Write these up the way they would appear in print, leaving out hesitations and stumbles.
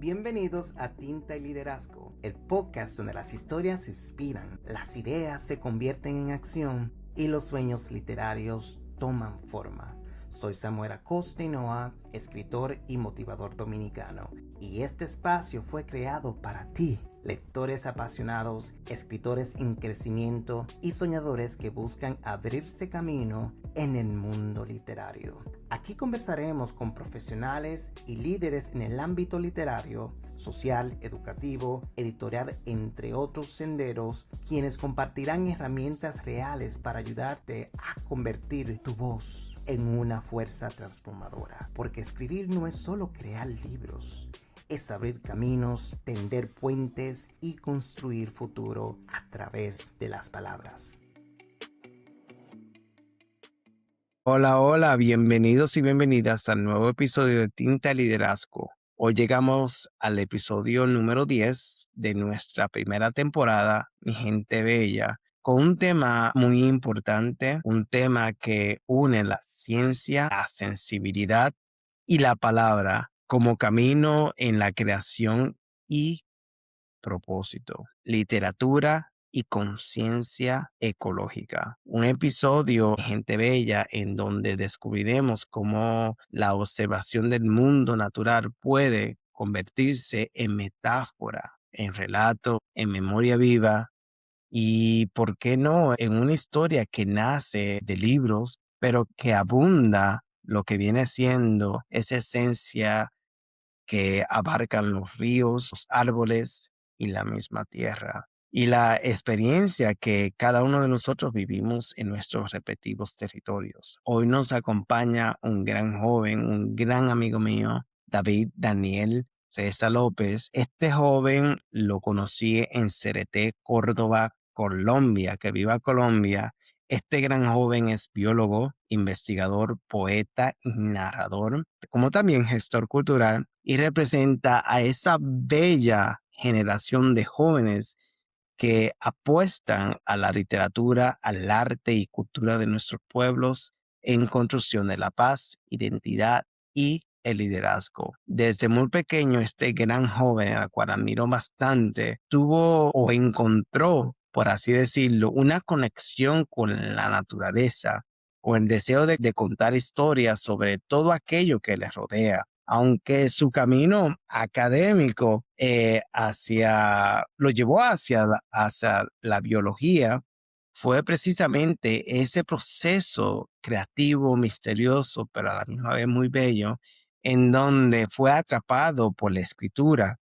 Bienvenidos a Tinta y Liderazgo, el podcast donde las historias se inspiran, las ideas se convierten en acción y los sueños literarios toman forma. Soy Samuel Acosta Hinoa, escritor y motivador dominicano, y este espacio fue creado para ti, lectores apasionados, escritores en crecimiento y soñadores que buscan abrirse camino en el mundo literario. Aquí conversaremos con profesionales y líderes en el ámbito literario, social, educativo, editorial, entre otros senderos, quienes compartirán herramientas reales para ayudarte a convertir tu voz en una fuerza transformadora. Porque escribir no es solo crear libros, es abrir caminos, tender puentes y construir futuro a través de las palabras. Hola, bienvenidos y bienvenidas al nuevo episodio de Tinta y Liderazgo. Hoy llegamos al episodio número 10 de nuestra primera temporada, Mi Gente Bella, con un tema muy importante, un tema que une la ciencia, la sensibilidad y la palabra como camino en la creación y propósito, literatura y conciencia ecológica. Un episodio, Gente Bella, en donde descubriremos cómo la observación del mundo natural puede convertirse en metáfora, en relato, en memoria viva y, ¿por qué no?, en una historia que nace de libros, pero que abunda lo que viene siendo esa esencia que abarcan los ríos, los árboles y la misma tierra, y la experiencia que cada uno de nosotros vivimos en nuestros respectivos territorios. Hoy nos acompaña un gran joven, un gran amigo mío, David Daniel Reza López. Este joven lo conocí en Cereté, Córdoba, Colombia, que viva Colombia. Este gran joven es biólogo, investigador, poeta y narrador, como también gestor cultural, y representa a esa bella generación de jóvenes que apuestan a la literatura, al arte y cultura de nuestros pueblos en construcción de la paz, identidad y el liderazgo. Desde muy pequeño, este gran joven, al cual admiro bastante, tuvo o encontró, por así decirlo, una conexión con la naturaleza o el deseo de contar historias sobre todo aquello que le rodea. Aunque su camino académico lo llevó hacia la biología, fue precisamente ese proceso creativo, misterioso, pero a la misma vez muy bello, en donde fue atrapado por la escritura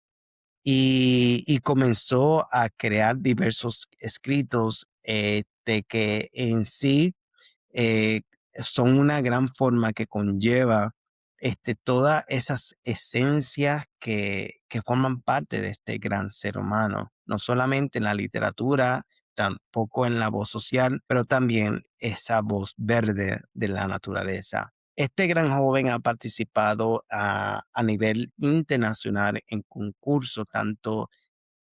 y comenzó a crear diversos escritos de que en sí eh, son una gran forma que conlleva todas esas esencias que forman parte de este gran ser humano, no solamente en la literatura, tampoco en la voz social, pero también esa voz verde de la naturaleza. Este gran joven ha participado a nivel internacional en concursos tanto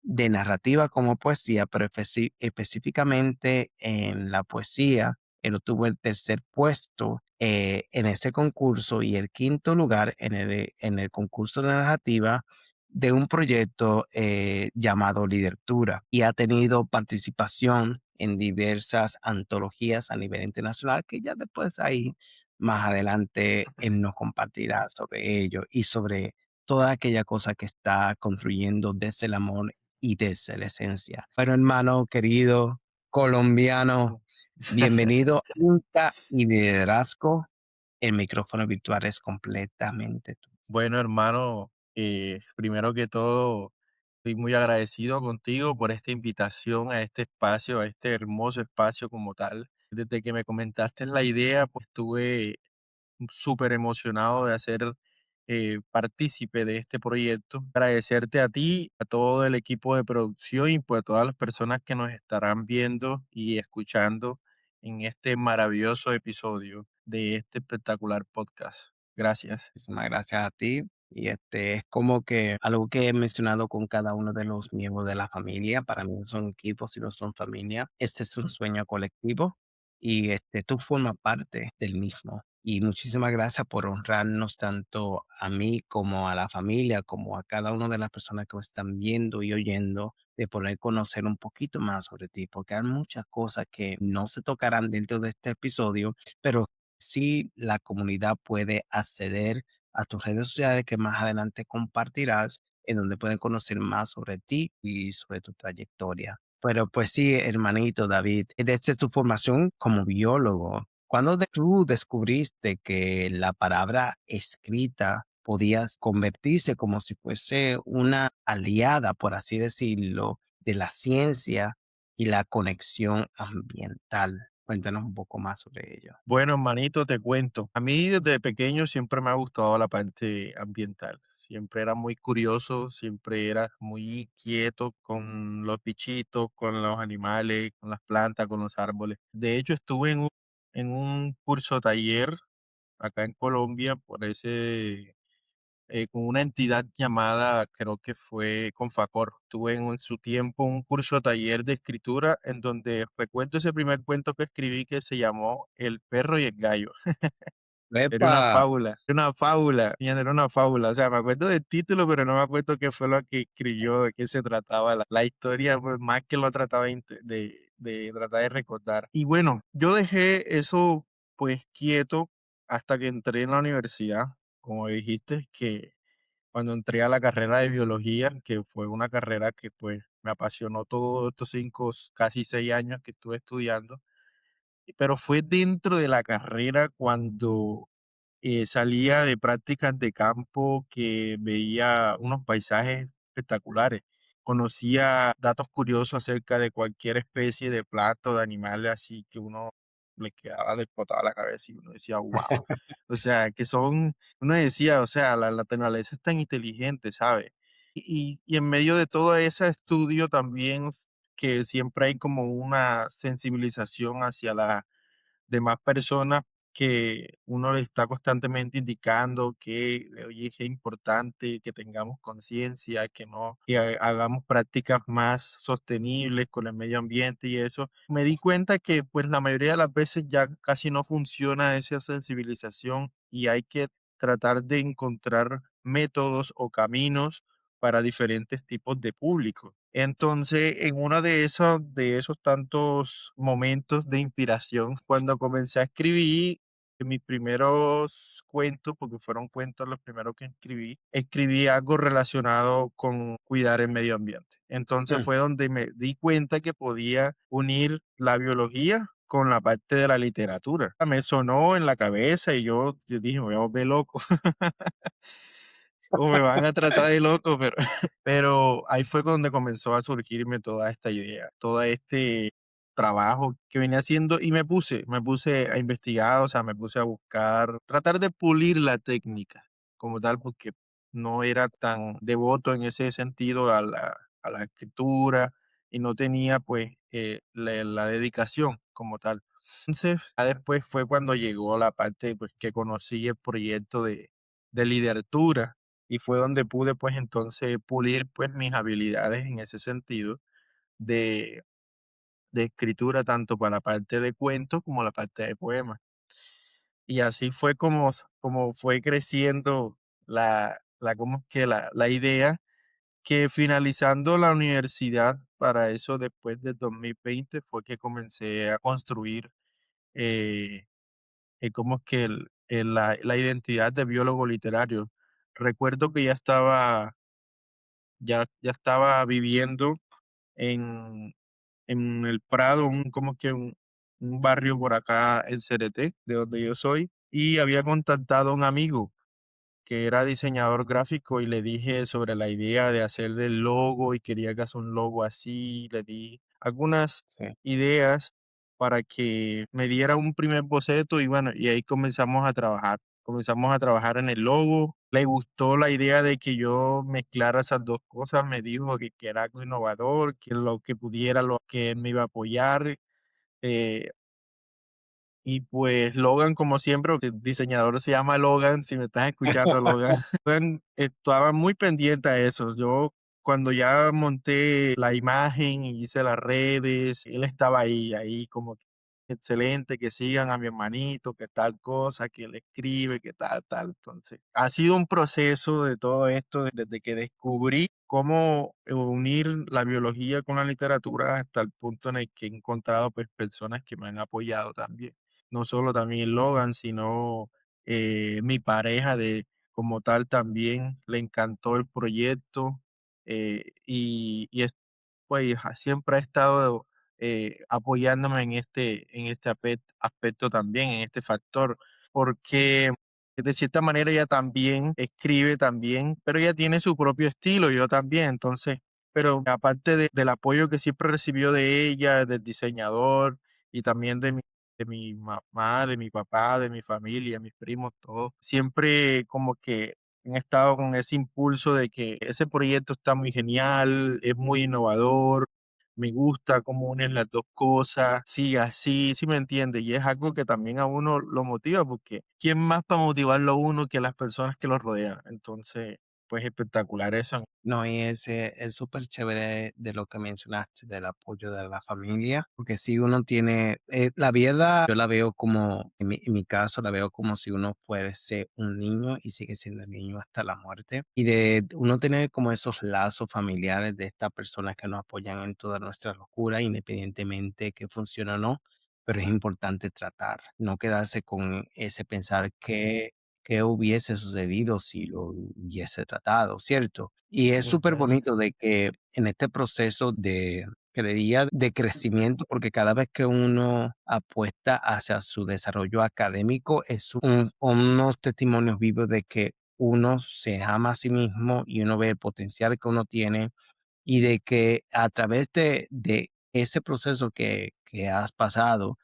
de narrativa como poesía, pero específicamente en la poesía. Él obtuvo el tercer puesto en ese concurso y el quinto lugar en el concurso de narrativa de un proyecto llamado Lidertura, y ha tenido participación en diversas antologías a nivel internacional que ya después ahí más adelante él nos compartirá sobre ello y sobre toda aquella cosa que está construyendo desde el amor y desde la esencia. Bueno, hermano querido colombiano, bienvenido a Inta y Liderazgo. El micrófono virtual es completamente tuyo. Bueno, hermano, primero que todo, estoy muy agradecido contigo por esta invitación a este espacio, a este hermoso espacio como tal. Desde que me comentaste la idea, pues estuve súper emocionado de ser partícipe de este proyecto. Agradecerte a ti, a todo el equipo de producción y pues a todas las personas que nos estarán viendo y escuchando en este maravilloso episodio de este espectacular podcast. Gracias. Muchísimas gracias a ti. Y es como que algo que he mencionado con cada uno de los miembros de la familia. Para mí no son equipos, sino son familia. Este es un sueño colectivo y tú formas parte del mismo. Y muchísimas gracias por honrarnos tanto a mí como a la familia, como a cada una de las personas que me están viendo y oyendo, de poder conocer un poquito más sobre ti, porque hay muchas cosas que no se tocarán dentro de este episodio, pero sí la comunidad puede acceder a tus redes sociales que más adelante compartirás, en donde pueden conocer más sobre ti y sobre tu trayectoria. Pero pues sí, hermanito David, desde tu formación como biólogo, ¿cuándo tú descubriste que la palabra escrita podía convertirse como si fuese una aliada, por así decirlo, de la ciencia y la conexión ambiental? Cuéntanos un poco más sobre ello. Bueno, hermanito, te cuento. A mí desde pequeño siempre me ha gustado la parte ambiental. Siempre era muy curioso, siempre era muy quieto con los bichitos, con los animales, con las plantas, con los árboles. De hecho, estuve en un curso taller acá en Colombia con una entidad llamada, creo que fue Confacor. Tuve en su tiempo un curso taller de escritura en donde recuerdo ese primer cuento que escribí que se llamó El perro y el gallo. ¡Epa! Era una fábula, era una fábula. O sea, me acuerdo del título, pero no me acuerdo qué fue lo que escribió, de qué se trataba la historia, pues más que lo trataba de tratar de recordar. Y bueno, yo dejé eso pues quieto hasta que entré en la universidad, como dijiste, que cuando entré a la carrera de biología, que fue una carrera que pues me apasionó todos estos 5, casi 6 años que estuve estudiando, pero fue dentro de la carrera cuando salía de prácticas de campo que veía unos paisajes espectaculares. Conocía datos curiosos acerca de cualquier especie de plato, de animales, así que uno le quedaba despotada la cabeza y uno decía, wow. O sea, uno decía, o sea, la naturaleza es tan inteligente, ¿sabes? Y en medio de todo ese estudio también que siempre hay como una sensibilización hacia la demás personas que uno le está constantemente indicando que, oye, es importante que tengamos conciencia, que hagamos prácticas más sostenibles con el medio ambiente y eso. Me di cuenta que pues la mayoría de las veces ya casi no funciona esa sensibilización y hay que tratar de encontrar métodos o caminos para diferentes tipos de público. Entonces, en uno de esos tantos momentos de inspiración, cuando comencé a escribir mis primeros cuentos, porque fueron cuentos los primeros que escribí algo relacionado con cuidar el medio ambiente. Entonces Mm. fue donde me di cuenta que podía unir la biología con la parte de la literatura. Me sonó en la cabeza y yo dije, me voy a volver loco. O me van a tratar de loco, pero, pero ahí fue donde comenzó a surgirme toda esta idea, todo este trabajo que venía haciendo y me puse a investigar, o sea, me puse a buscar, tratar de pulir la técnica como tal, porque no era tan devoto en ese sentido a la escritura y no tenía pues la dedicación como tal. Entonces, ya después fue cuando llegó la parte pues que conocí el proyecto de literatura y fue donde pude, pues, entonces pulir, pues, mis habilidades en ese sentido de escritura, tanto para la parte de cuentos como la parte de poemas. Y así fue como fue creciendo ¿cómo es que? La idea, que finalizando la universidad, para eso después del 2020 fue que comencé a construir, eh, cómo es que la identidad de biólogo literario. Recuerdo que ya estaba viviendo en, en el Prado, como que un barrio por acá en Cereté, de donde yo soy, y había contactado a un amigo que era diseñador gráfico y le dije sobre la idea de hacer el logo y quería que haga un logo así, le di algunas Sí. ideas para que me diera un primer boceto y bueno, y ahí comenzamos a trabajar. Comenzamos a trabajar en el logo. Le gustó la idea de que yo mezclara esas dos cosas. Me dijo que era algo innovador, que lo que pudiera, lo que él me iba a apoyar. eh, y pues Logan, como siempre, porque el diseñador se llama Logan, si me estás escuchando, Logan, Logan estaba muy pendiente a eso. Yo cuando ya monté la imagen y hice las redes, él estaba ahí como que excelente, que sigan a mi hermanito, que tal cosa, que él escribe, que tal, tal. Entonces, ha sido un proceso de todo esto desde que descubrí cómo unir la biología con la literatura hasta el punto en el que he encontrado pues personas que me han apoyado también. No solo también Logan, sino mi pareja de como tal también le encantó el proyecto y pues siempre ha estado apoyándome en este aspecto también, en este factor, porque de cierta manera ella también escribe también, pero ella tiene su propio estilo, yo también, entonces, pero aparte del apoyo que siempre recibió de ella, del diseñador y también de mi mamá, de mi papá, de mi familia, mis primos, todos, siempre como que han estado con ese impulso de que ese proyecto está muy genial, es muy innovador, me gusta cómo unes las 2 cosas, sí, así, ¿sí me entiende? Y es algo que también a uno lo motiva, porque ¿quién más para motivarlo a uno que las personas que lo rodean? Entonces, pues espectacular eso. No, y es súper chévere de lo que mencionaste, del apoyo de la familia, porque si uno tiene, la vida, yo la veo como, en mi caso, la veo como si uno fuese un niño y sigue siendo niño hasta la muerte. Y de uno tener como esos lazos familiares de estas personas que nos apoyan en toda nuestra locura, independientemente que funcione o no, pero es importante tratar, no quedarse con ese pensar que qué hubiese sucedido si lo hubiese tratado, ¿cierto? Y es súper Ujú, bonito de que en este proceso de, creería, de crecimiento, porque cada vez que uno apuesta hacia su desarrollo académico, es unos testimonios vivos de que uno se ama a sí mismo y uno ve el potencial que uno tiene y de que a través de ese proceso que has pasado,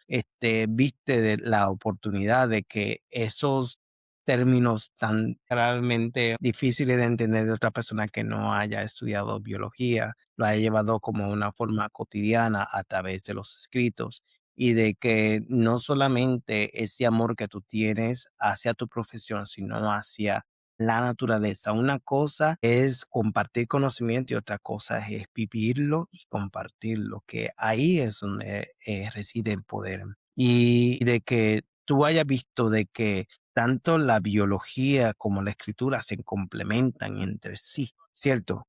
viste de la oportunidad de que esos términos tan realmente difíciles de entender de otra persona que no haya estudiado biología, lo haya llevado como una forma cotidiana a través de los escritos y de que no solamente ese amor que tú tienes hacia tu profesión, sino hacia la naturaleza. Una cosa es compartir conocimiento y otra cosa es vivirlo y compartirlo, que ahí es donde reside el poder. Y de que tú hayas visto de que tanto la biología como la escritura se complementan entre sí, ¿cierto?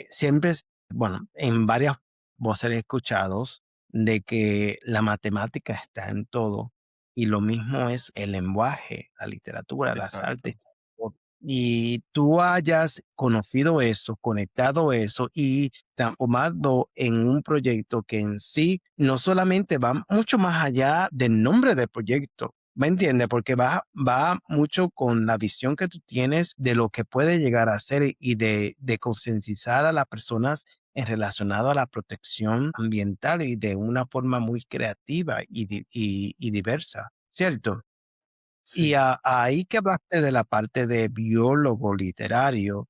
Siempre, bueno, en varias voces he escuchado de que la matemática está en todo y lo mismo es el lenguaje, la literatura, las artes exacto. y tú hayas conocido eso, conectado eso y transformado en un proyecto que en sí no solamente va mucho más allá del nombre del proyecto, ¿me entiendes? Porque va mucho con la visión que tú tienes de lo que puede llegar a ser y de concientizar a las personas en relacionado a la protección ambiental y de una forma muy creativa y diversa, ¿cierto? Y Sí. ahí que hablaste de la parte de biólogo literario,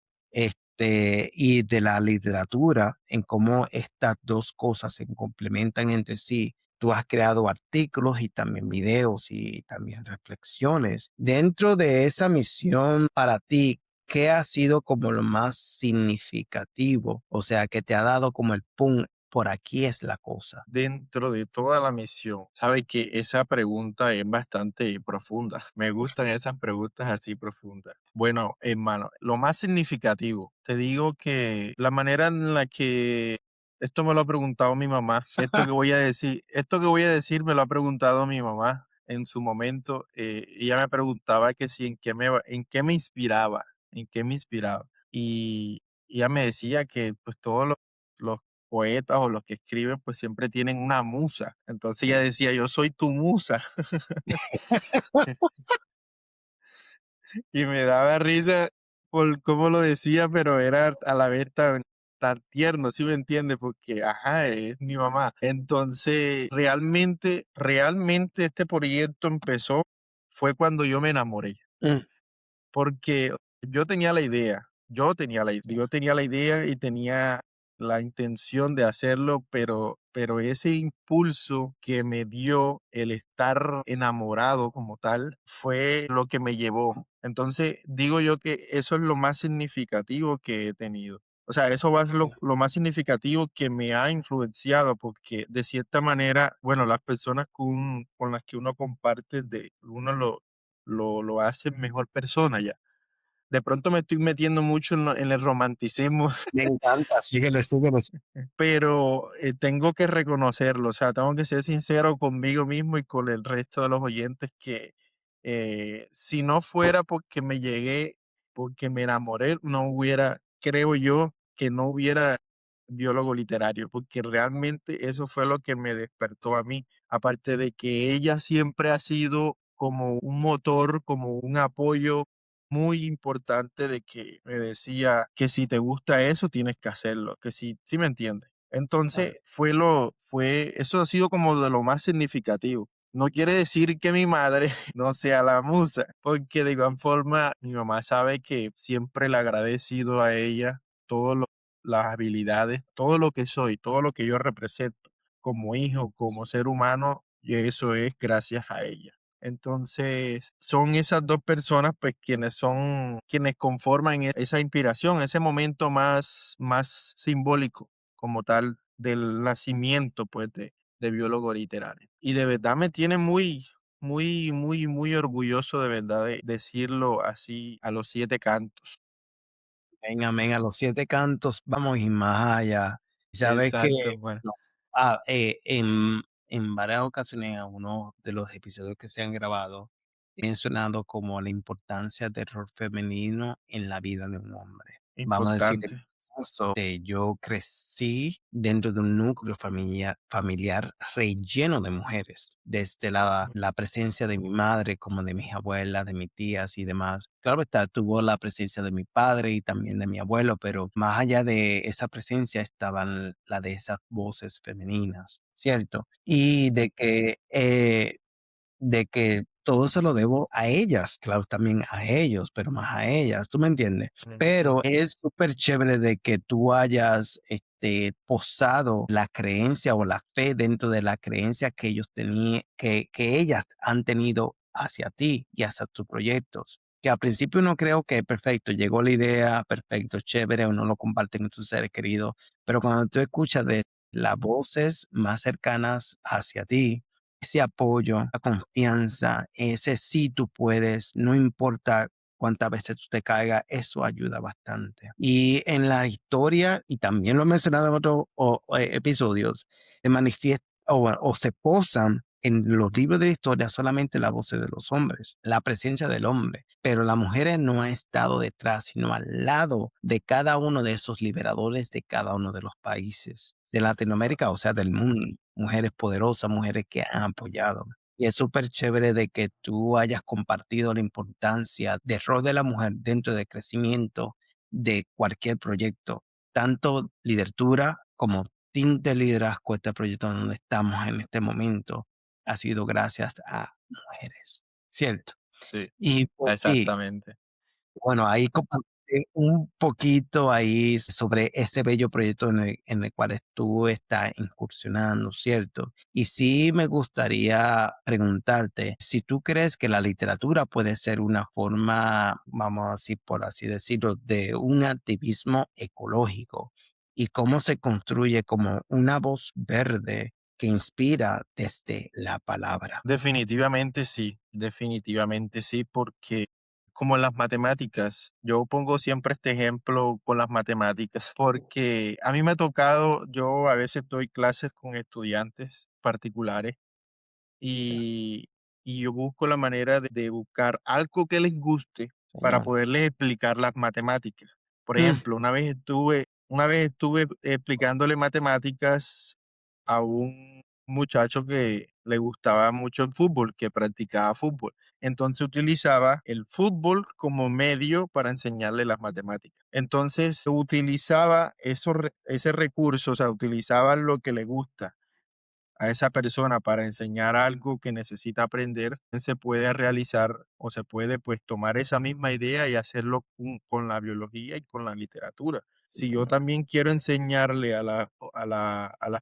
y de la literatura, en cómo estas dos cosas se complementan entre sí. Tú has creado artículos y también videos y también reflexiones. Dentro de esa misión para ti, ¿qué ha sido como lo más significativo? O sea, que te ha dado como el pum, por aquí es la cosa. Dentro de toda la misión, sabe que esa pregunta es bastante profunda. Me gustan esas preguntas así profundas. Bueno, hermano, lo más significativo, te digo que la manera en la que esto me lo ha preguntado mi mamá, esto que voy a decir me lo ha preguntado mi mamá en su momento. Ella me preguntaba que si en qué me inspiraba, en qué me inspiraba. Y ella me decía que pues todos los poetas o los que escriben, pues siempre tienen una musa. Entonces ella decía, yo soy tu musa. Y me daba risa por cómo lo decía, pero era a la vez tan tierno, ¿sí me entiende? Porque, ajá, es mi mamá. Entonces, realmente este proyecto empezó, fue cuando yo me enamoré. Mm, Porque yo tenía la idea y tenía la intención de hacerlo, pero ese impulso que me dio el estar enamorado como tal fue lo que me llevó. Entonces, digo yo que eso es lo más significativo que he tenido. O sea, eso va a ser Sí. lo más significativo que me ha influenciado, porque de cierta manera, bueno, las personas con las que uno comparte, uno lo hace mejor persona ya. De pronto me estoy metiendo mucho en el romanticismo, Me encanta, síguele, síguele. pero tengo que reconocerlo, o sea, tengo que ser sincero conmigo mismo y con el resto de los oyentes que si no fuera porque me llegué, porque me enamoré, no hubiera, creo yo, que no hubiera biólogo literario, porque realmente eso fue lo que me despertó a mí. Aparte de que ella siempre ha sido como un motor, como un apoyo muy importante de que me decía que si te gusta eso, tienes que hacerlo, que si, ¿sí me entiendes? Claro. Entonces eso ha sido como de lo más significativo. No quiere decir que mi madre no sea la musa, porque de igual forma mi mamá sabe que siempre le he agradecido a ella todas las habilidades, todo lo que soy, todo lo que yo represento como hijo, como ser humano, y eso es gracias a ella. Entonces, son esas 2 personas, pues, quienes conforman esa inspiración, ese momento más simbólico, como tal, del nacimiento, pues, de biólogo literario. Y de verdad me tiene muy, muy, muy, muy orgulloso, de verdad, de decirlo así a los 7 cantos. Amén, amén, a los 7 cantos, vamos y más allá. Y sabes que Exacto, bueno, no, en varias ocasiones, en uno de los episodios que se han grabado, he mencionado como la importancia del rol femenino en la vida de un hombre. Vamos a decir, en mi importante. caso, yo crecí dentro de un núcleo familiar relleno de mujeres, desde la presencia de mi madre, como de mis abuelas, de mis tías y demás. Claro está, tuvo la presencia de mi padre y también de mi abuelo, pero más allá de esa presencia estaban la de esas voces femeninas, ¿cierto? Y de que todo se lo debo a ellas, claro, también a ellos, pero más a ellas, ¿tú me entiendes? Pero es súper chévere de que tú hayas, posado la creencia o la fe dentro de la creencia que ellos tenían, que ellas han tenido hacia ti y hacia tus proyectos. Que al principio uno creo que perfecto, llegó la idea, perfecto, chévere, uno lo comparte con sus seres queridos, pero cuando tú escuchas de las voces más cercanas hacia ti, ese apoyo, la confianza, ese sí tú puedes, no importa cuántas veces tú te caigas, eso ayuda bastante. Y en la historia, y también lo he mencionado en otros episodios, se manifiesta o se posan en los libros de la historia solamente las voces de los hombres, la presencia del hombre, pero la mujer no ha estado detrás, sino al lado de cada uno de esos liberadores de cada uno de los países de Latinoamérica, o sea, del mundo. Mujeres poderosas, mujeres que han apoyado. Y es súper chévere de que tú hayas compartido la importancia del rol de la mujer dentro del crecimiento de cualquier proyecto, tanto literatura como team de liderazgo, este proyecto donde estamos en este momento, ha sido gracias a mujeres, ¿cierto? Sí, Y pues sí, exactamente. bueno, ahí compartí un poquito ahí sobre ese bello proyecto en el cual tú estás incursionando, ¿cierto? Y sí me gustaría preguntarte si tú crees que la literatura puede ser una forma, vamos a decir, por así decirlo, de un activismo ecológico y cómo se construye como una voz verde que inspira desde la palabra. Definitivamente sí, porque como en las matemáticas, yo pongo siempre este ejemplo con las matemáticas, porque a mí me ha tocado, yo a veces doy clases con estudiantes particulares Sí, y, y yo busco la manera de buscar algo que les guste para señor. poderles explicar las matemáticas. Por Mm, ejemplo, una vez estuve explicándole matemáticas a un muchacho que le gustaba mucho el fútbol, que practicaba fútbol. Entonces utilizaba el fútbol como medio para enseñarle las matemáticas. Entonces utilizaba ese recurso, o sea, utilizaba lo que le gusta a esa persona para enseñar algo que necesita aprender, se puede realizar o se puede pues tomar esa misma idea y hacerlo con la biología y con la literatura. sí, Si yo señor. también quiero enseñarle a las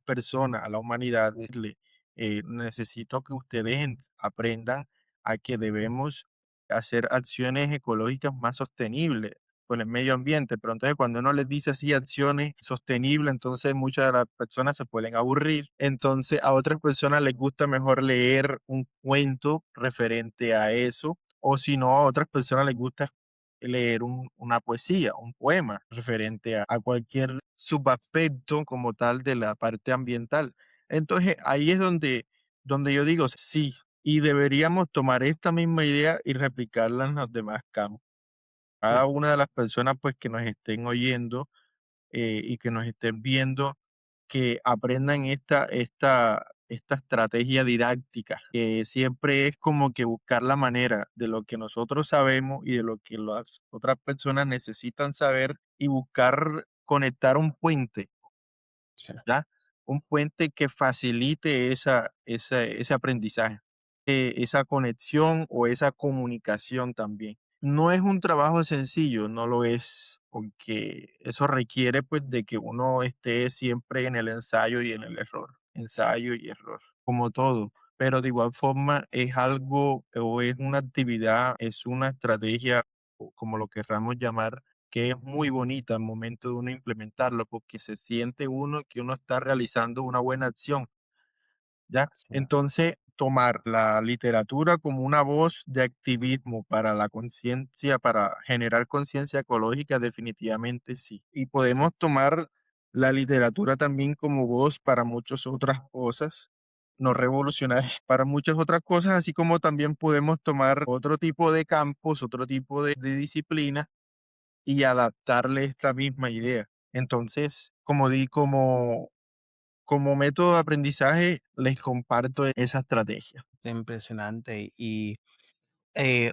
personas, a la humanidad, decirle, necesito que ustedes aprendan a que debemos hacer acciones ecológicas más sostenibles. con el medio ambiente, pero entonces cuando uno les dice así acciones sostenibles, entonces muchas de las personas se pueden aburrir. Entonces a otras personas les gusta mejor leer un cuento referente a eso, o si no, a otras personas les gusta leer una poesía, un poema referente a cualquier subaspecto como tal de la parte ambiental. Entonces ahí es donde yo digo, sí, y deberíamos tomar esta misma idea y replicarla en los demás campos. Cada Sí, una de las personas pues que nos estén oyendo y que nos estén viendo, que aprendan esta estrategia didáctica, que siempre es como que buscar la manera de lo que nosotros sabemos y de lo que las otras personas necesitan saber y buscar conectar un puente, sí, ¿ya? Un puente que facilite ese aprendizaje, esa conexión o esa comunicación también. No es un trabajo sencillo, no lo es, porque eso requiere pues de que uno esté siempre en el ensayo y en el error, ensayo y error, como todo. Pero de igual forma es algo o es una actividad, es una estrategia, o como lo querramos llamar, que es muy bonita al momento de uno implementarlo, porque se siente uno que uno está realizando una buena acción, ¿ya? sí. Entonces, tomar la literatura como una voz de activismo para la conciencia, para generar conciencia ecológica, definitivamente sí. Y Sí, podemos tomar la literatura también como voz para muchas otras cosas, no revolucionarias, para muchas otras cosas, así como también podemos tomar otro tipo de campos, otro tipo de disciplinas y adaptarle esta misma idea. Entonces, como método de aprendizaje, les comparto esa estrategia. es impresionante. Y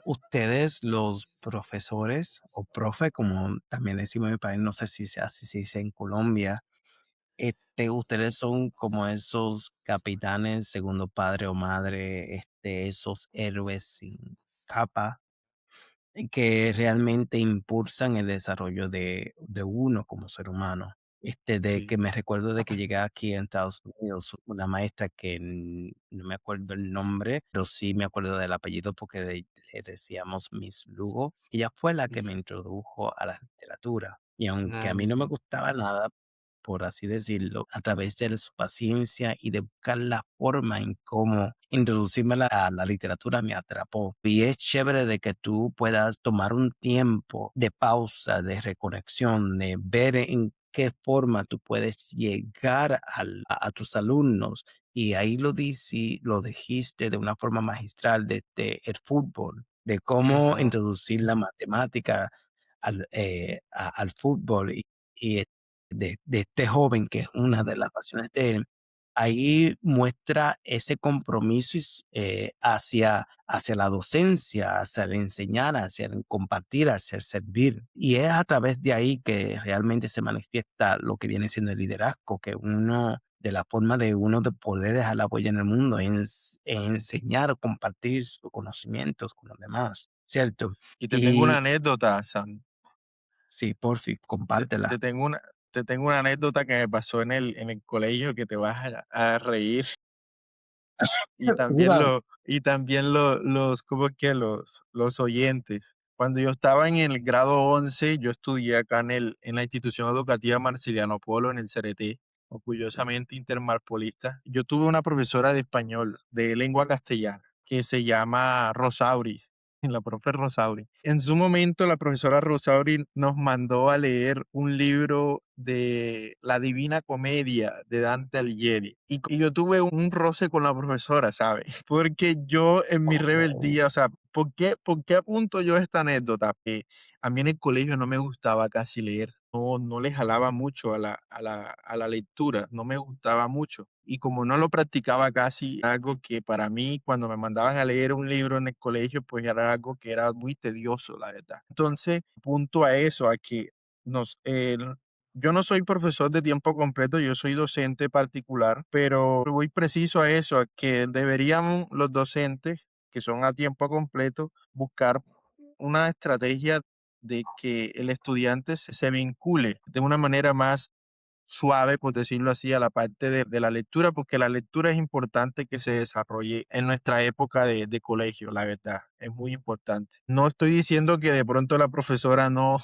ustedes, los profesores o profe, como también decimos en mi país, no sé si así se dice en Colombia, ustedes son como esos capitanes, segundo padre o madre, esos héroes sin capa que realmente impulsan el desarrollo de uno como ser humano. De Sí. que me recuerdo de que llegué aquí en Estados Unidos, una maestra que no me acuerdo el nombre, pero sí me acuerdo del apellido porque le decíamos Miss Lugo. Ella fue la que me introdujo a la literatura. Y aunque a mí no me gustaba nada, por así decirlo, a través de su paciencia y de buscar la forma en cómo introducirme a la literatura me atrapó. Y es chévere de que tú puedas tomar un tiempo de pausa, de reconexión, de ver en qué forma tú puedes llegar a tus alumnos. Y ahí lo dijiste de una forma magistral desde el fútbol, de cómo Ujú. introducir la matemática al fútbol y de este joven, que es una de las pasiones de él, ahí muestra ese compromiso hacia la docencia, hacia el enseñar, hacia el compartir, hacia el servir. Y es a través de ahí que realmente se manifiesta lo que viene siendo el liderazgo, que uno de la forma de uno de poder dejar la huella en el mundo, en enseñar, compartir sus conocimientos con los demás, ¿cierto? Y te tengo una Y anécdota, Sam. sí, porfi, Te, compártela. te tengo una, te tengo una anécdota que me pasó en el colegio que te vas a reír. Y también Cuidado. ¿cómo es que? Los oyentes. Cuando yo estaba en el grado 11 yo estudié acá en la institución educativa Marciliano Polo, en el CRT, orgullosamente intermarpolista. Yo tuve una profesora de español, de lengua castellana, que se llama Rosauri, la profe Rosauri. En su momento, la profesora Rosauri nos mandó a leer un libro de La Divina Comedia de Dante Alighieri. Y yo tuve un roce con la profesora, ¿sabes? Porque yo en mi Oh, rebeldía, o sea, ¿por qué apunto yo esta anécdota? Que a mí en el colegio no me gustaba casi leer. No, no le jalaba mucho a la lectura, no me gustaba mucho. Y como no lo practicaba casi, algo que para mí, cuando me mandaban a leer un libro en el colegio, pues era algo que era muy tedioso, la verdad. Entonces, punto a eso, a que nos, yo no soy profesor de tiempo completo, yo soy docente particular, pero voy preciso a eso, a que deberíamos los docentes que son a tiempo completo buscar una estrategia de que el estudiante se vincule de una manera más suave, por decirlo así, a la parte de la lectura, porque la lectura es importante que se desarrolle en nuestra época de colegio, la verdad, es muy importante. No estoy diciendo que de pronto la profesora no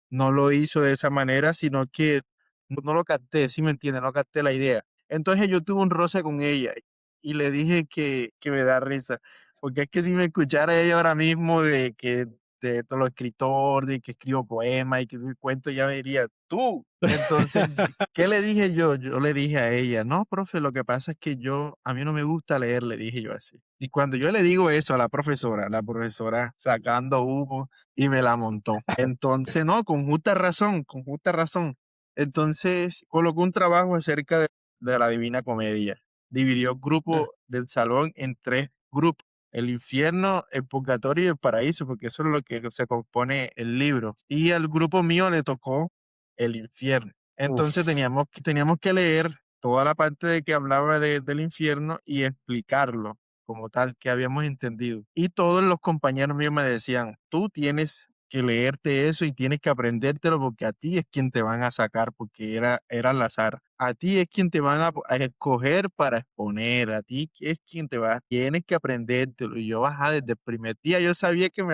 lo hizo de esa manera, sino que no lo capté, ¿sí me entiende? No capté la idea. Entonces yo tuve un roce con ella y le dije que me da risa, porque es que si me escuchara ella ahora mismo de que de todo lo escritor, de que escribo poemas y que cuento, ya me diría, tú. Entonces, ¿qué le dije yo? Yo le dije a ella, no, profe, lo que pasa es que a mí no me gusta leer, le dije yo así. Y cuando yo le digo eso a la profesora sacando humo y me la montó. Entonces, no, con justa razón, con justa razón. Entonces, colocó un trabajo acerca de la Divina Comedia. Dividió el grupo del salón en 3 grupos: el infierno, el purgatorio y el paraíso, porque eso es lo que se compone el libro. Y al grupo mío le tocó el infierno. Entonces Uf. teníamos que leer toda la parte de que hablaba del infierno y explicarlo como tal, que habíamos entendido. Y todos los compañeros míos me decían, tú tienes que leerte eso y tienes que aprendértelo porque a ti es quien te van a sacar, porque era al azar. A ti es quien te van a escoger para exponer, a ti es quien tienes que aprendértelo. Y yo, ajá, desde el primer día yo sabía que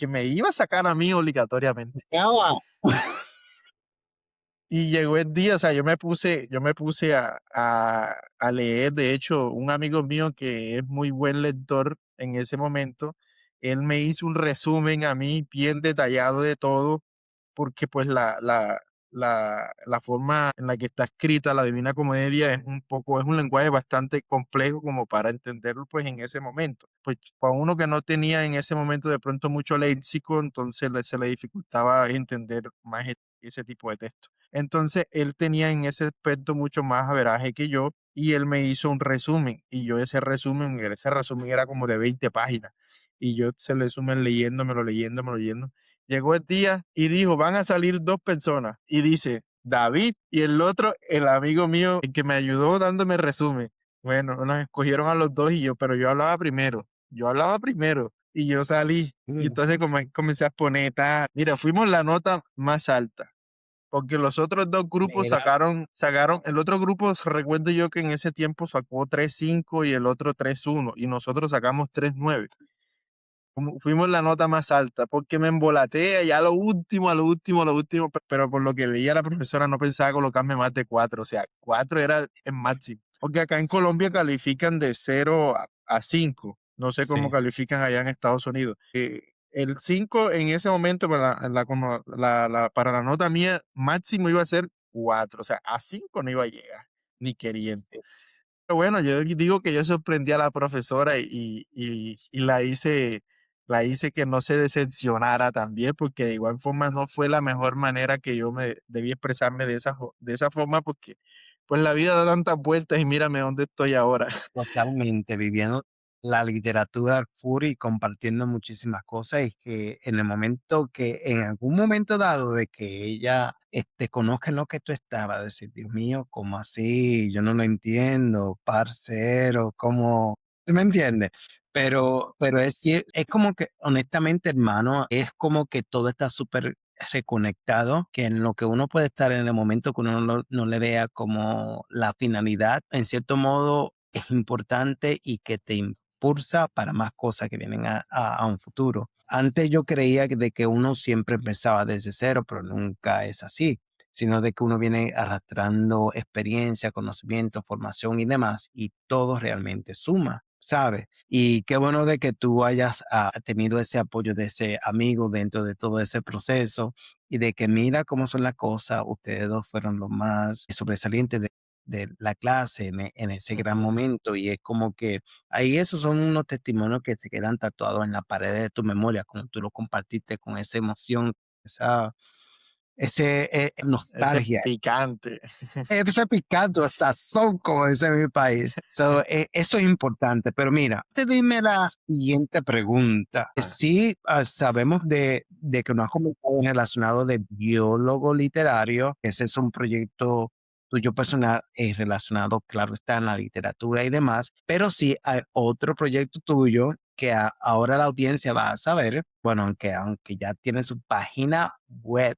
me iba a sacar a mí obligatoriamente. Acaba. Y llegó el día, o sea, yo me puse a leer. De hecho, un amigo mío que es muy buen lector en ese momento, él me hizo un resumen a mí bien detallado de todo, porque pues la forma en la que está escrita la Divina Comedia es un lenguaje bastante complejo como para entenderlo pues en ese momento. Pues para uno que no tenía en ese momento de pronto mucho léxico, entonces se le dificultaba entender más ese tipo de texto. Entonces él tenía en ese aspecto mucho más averaje que yo y él me hizo un resumen y yo ese resumen era como de 20 páginas y yo ese resumen leyéndomelo. Llegó el día y dijo, van a salir 2 personas. Y dice, David y el otro, el amigo mío, el que me ayudó dándome resumen. Bueno, nos escogieron a los dos pero yo hablaba primero. Yo hablaba primero y yo salí. Y Mm. entonces comencé a exponer, mira, fuimos la nota más alta. Porque los otros 2 grupos Mira, sacaron, el otro grupo, recuerdo yo que en ese tiempo sacó 3,5 y el otro 3,1 y nosotros sacamos 3,9. Fuimos la nota más alta, porque me embolaté ya a lo último, pero por lo que veía la profesora no pensaba colocarme más de 4, o sea, 4 era el máximo. Porque acá en Colombia califican de 0 a 5, no sé cómo sí. califican allá en Estados Unidos. El 5 en ese momento para la nota mía máximo iba a ser 4, o sea, a 5 no iba a llegar, ni queriendo. Pero bueno, yo digo que yo sorprendí a la profesora y la hice que no se decepcionara también, porque de igual forma no fue la mejor manera que yo me debí expresarme de esa forma, porque pues la vida da tantas vueltas y mírame dónde estoy ahora. Totalmente, viviendo la literatura al full y compartiendo muchísimas cosas, y que en el momento que, en algún momento dado de que ella conozca en lo que tú estabas, decir, Dios mío, ¿cómo así? Yo no lo entiendo, parcero, ¿cómo? ¿Tú me entiendes? Pero es como que, honestamente, hermano, es como que todo está súper reconectado, que en lo que uno puede estar en el momento que uno no le vea como la finalidad, en cierto modo es importante y que te impulsa para más cosas que vienen a un futuro. Antes yo creía de que uno siempre empezaba desde cero, pero nunca es así, sino de que uno viene arrastrando experiencia, conocimiento, formación y demás, y todo realmente suma, ¿sabes? Y qué bueno de que tú hayas tenido ese apoyo de ese amigo dentro de todo ese proceso, y de que mira cómo son las cosas, ustedes dos fueron los más sobresalientes de la clase en ese gran Ujú. momento, y es como que ahí esos son unos testimonios que se quedan tatuados en la pared de tu memoria, como tú lo compartiste con esa emoción, esa Ese nostalgia. picante. Ese picante, sazón, como dice mi país. So, eso es importante. Pero mira, te dime la siguiente pregunta. Ah, Sí, sabemos de que nos has comentado relacionado de biólogo literario, que ese es un proyecto tuyo personal relacionado, claro, está en la literatura y demás, pero sí hay otro proyecto tuyo que ahora la audiencia va a saber, bueno, aunque ya tiene su página web,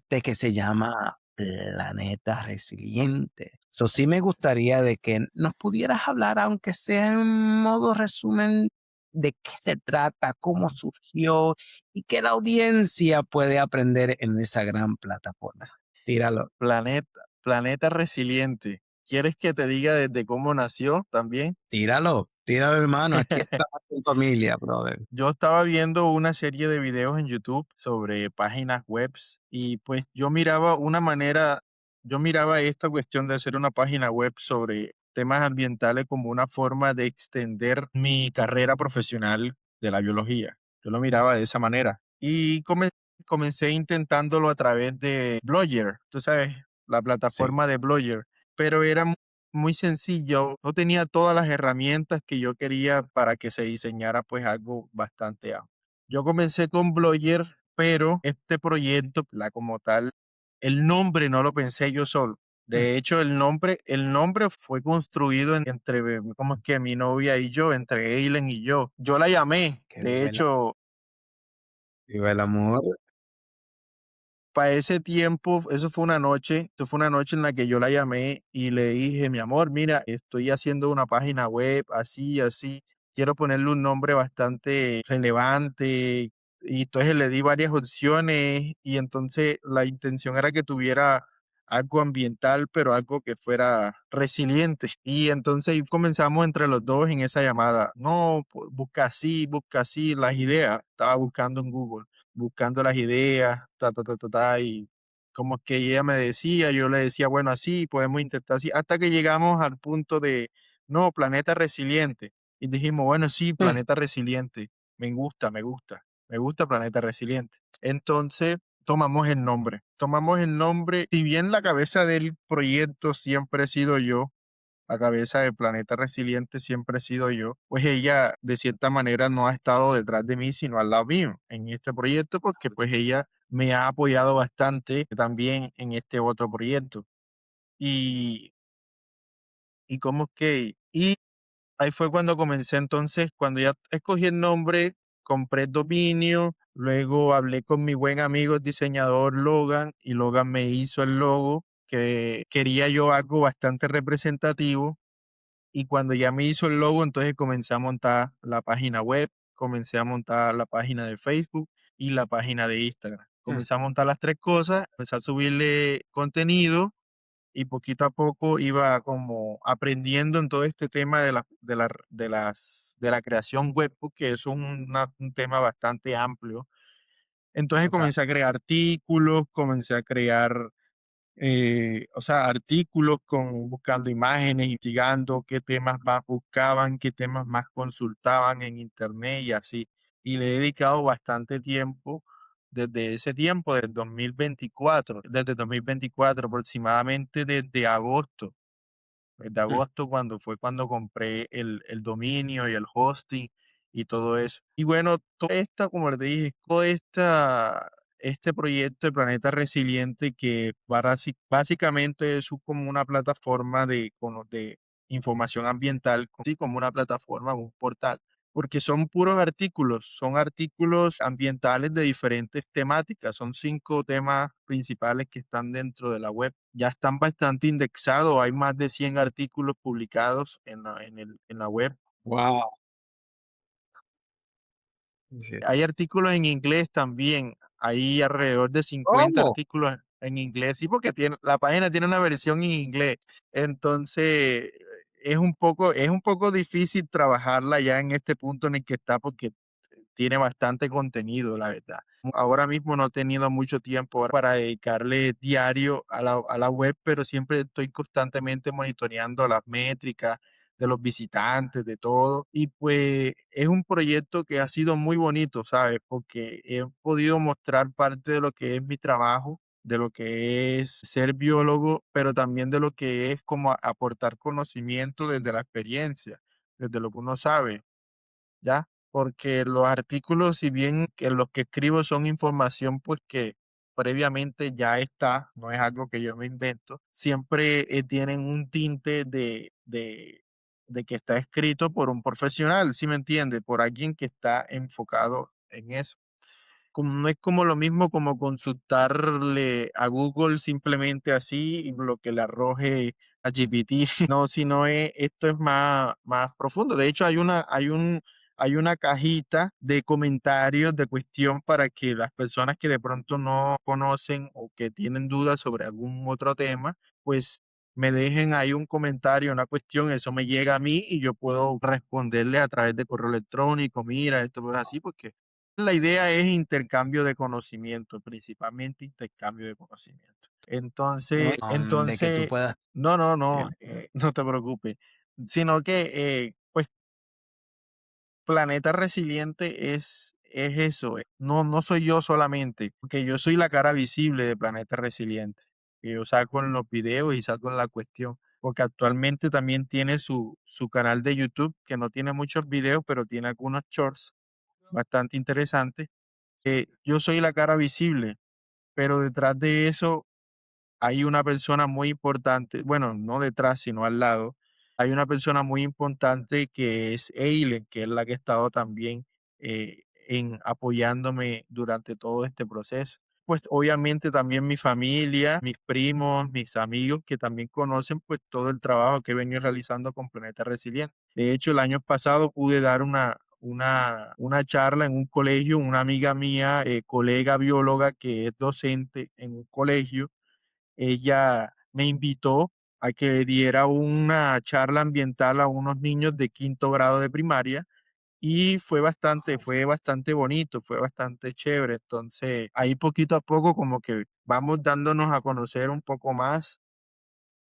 que se llama Planeta Resiliente. Eso sí me gustaría de que nos pudieras hablar, aunque sea en modo resumen, de qué se trata, cómo surgió y qué la audiencia puede aprender en esa gran plataforma. Tíralo, Planeta Resiliente. ¿Quieres que te diga desde cómo nació también? tíralo, hermano. Aquí estamos en familia, brother. Yo estaba viendo una serie de videos en YouTube sobre páginas webs y pues yo miraba esta cuestión de hacer una página web sobre temas ambientales como una forma de extender mi carrera profesional de la biología. Yo lo miraba de esa manera y comencé intentándolo a través de Blogger, tú sabes, la Sí, plataforma de Blogger, pero era muy sencillo, no tenía todas las herramientas que yo quería para que se diseñara pues algo bastante amplio. Yo comencé con Blogger, pero este proyecto, la como tal, el nombre no lo pensé yo solo. mm, De hecho, el nombre fue construido entre, ¿cómo es que mi novia y yo, entre Eileen y yo? Yo la llamé, que de hecho, viva el amor. para ese tiempo, eso fue una noche en la que yo la llamé y le dije, mi amor, mira, estoy haciendo una página web, así, así, quiero ponerle un nombre bastante relevante. Y entonces le di varias opciones y entonces la intención era que tuviera algo ambiental, pero algo que fuera resiliente. Y entonces ahí comenzamos entre los dos en esa llamada. No, busca así las ideas. Estaba buscando en Google buscando las ideas, y como que ella me decía, yo le decía, bueno, así podemos intentar así, hasta que llegamos al punto de, no, planeta resiliente. Y dijimos, bueno, sí, Mm, planeta resiliente, me gusta planeta resiliente. Entonces, tomamos el nombre, si bien la cabeza del proyecto siempre he sido yo, la cabeza del Planeta Resiliente siempre he sido yo, pues ella de cierta manera no ha estado detrás de mí, sino al lado mío en este proyecto, porque pues ella me ha apoyado bastante también en este otro proyecto. Y, y como es que, y ahí fue cuando comencé entonces, cuando ya escogí el nombre, compré el dominio, luego hablé con mi buen amigo el diseñador Logan y Logan me hizo el logo, que quería yo algo bastante representativo. Y cuando ya me hizo el logo, entonces comencé a montar la página web, comencé a montar la página de Facebook y la página de Instagram. mm, Comencé a montar las tres cosas, empecé a subirle contenido y poquito a poco iba como aprendiendo en todo este tema de la creación web, porque es un tema bastante amplio. Entonces total. comencé a crear artículos, comencé a crear o sea, artículos buscando imágenes, investigando qué temas más buscaban, qué temas más consultaban en internet y así. Y le he dedicado bastante tiempo desde ese tiempo, desde 2024 aproximadamente desde agosto de Mm, agosto, cuando compré el dominio y el hosting y todo eso. Y bueno, como les dije, este proyecto de Planeta Resiliente que básicamente es como una plataforma de información ambiental, sí, como una plataforma, un portal, porque son puros artículos, son artículos ambientales de diferentes temáticas, son 5 temas principales que están dentro de la web. Ya están bastante indexados, hay más de 100 artículos publicados en la web. wow. Sí. Hay artículos en inglés también, hay alrededor de 50 ¿Cómo? artículos en inglés, sí, porque la página tiene una versión en inglés. Entonces, es un poco difícil trabajarla ya en este punto en el que está, porque tiene bastante contenido, la verdad. Ahora mismo no he tenido mucho tiempo para dedicarle diario a la web, pero siempre estoy constantemente monitoreando las métricas de los visitantes, de todo. Y pues es un proyecto que ha sido muy bonito, ¿sabes? Porque he podido mostrar parte de lo que es mi trabajo, de lo que es ser biólogo, pero también de lo que es como aportar conocimiento desde la experiencia, desde lo que uno sabe. ¿Ya? Porque los artículos, si bien que los que escribo son información, pues que previamente ya está, no es algo que yo me invento, siempre tienen un tinte de que está escrito por un profesional, ¿sí me entiende? Por alguien que está enfocado en eso. no es como lo mismo como consultarle a Google simplemente así y lo que le arroje a GPT, no, sino esto es más profundo. De hecho, hay una cajita de comentarios de cuestión para que las personas que de pronto no conocen o que tienen dudas sobre algún otro tema, pues me dejen ahí un comentario, una cuestión, eso me llega a mí y yo puedo responderle a través de correo electrónico, mira, esto es así, porque la idea es intercambio de conocimiento, principalmente intercambio de conocimiento. ¿no? Entonces, De que tú puedas, no, no te preocupes, sino que, pues, Planeta Resiliente es eso, no soy yo solamente, porque yo soy la cara visible de Planeta Resiliente, que yo saco en los videos y saco en la cuestión, porque actualmente también tiene su canal de YouTube, que no tiene muchos videos, pero tiene algunos shorts bastante interesantes. Yo soy la cara visible, pero detrás de eso hay una persona muy importante, bueno, no detrás, sino al lado, hay una persona muy importante que es Eileen, que es la que ha estado también en apoyándome durante todo este proceso. Pues obviamente también mi familia, mis primos, mis amigos que también conocen pues todo el trabajo que he venido realizando con Planeta Resiliente. De hecho, el año pasado pude dar una charla en un colegio, una amiga mía, colega bióloga que es docente en un colegio, ella me invitó a que diera una charla ambiental a unos niños de quinto grado de primaria y fue bastante bonito, fue bastante chévere. Entonces, ahí poquito a poco como que vamos dándonos a conocer un poco más,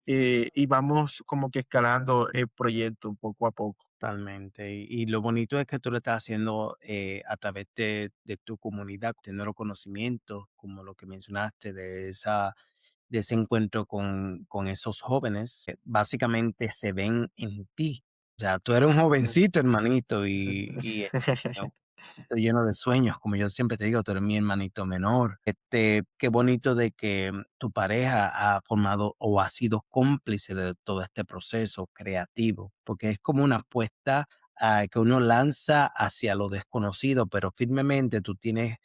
y vamos como que escalando el proyecto poco a poco. totalmente. Y lo bonito es que tú lo estás haciendo a través de tu comunidad, tener conocimiento, como lo que mencionaste, de ese encuentro con esos jóvenes, que básicamente se ven en ti. O sea, tú eres un jovencito, hermanito, y estoy lleno de sueños, como yo siempre te digo, tú eres mi hermanito menor. Qué bonito de que tu pareja ha formado o ha sido cómplice de todo este proceso creativo, porque es como una apuesta que uno lanza hacia lo desconocido, pero firmemente tú tienes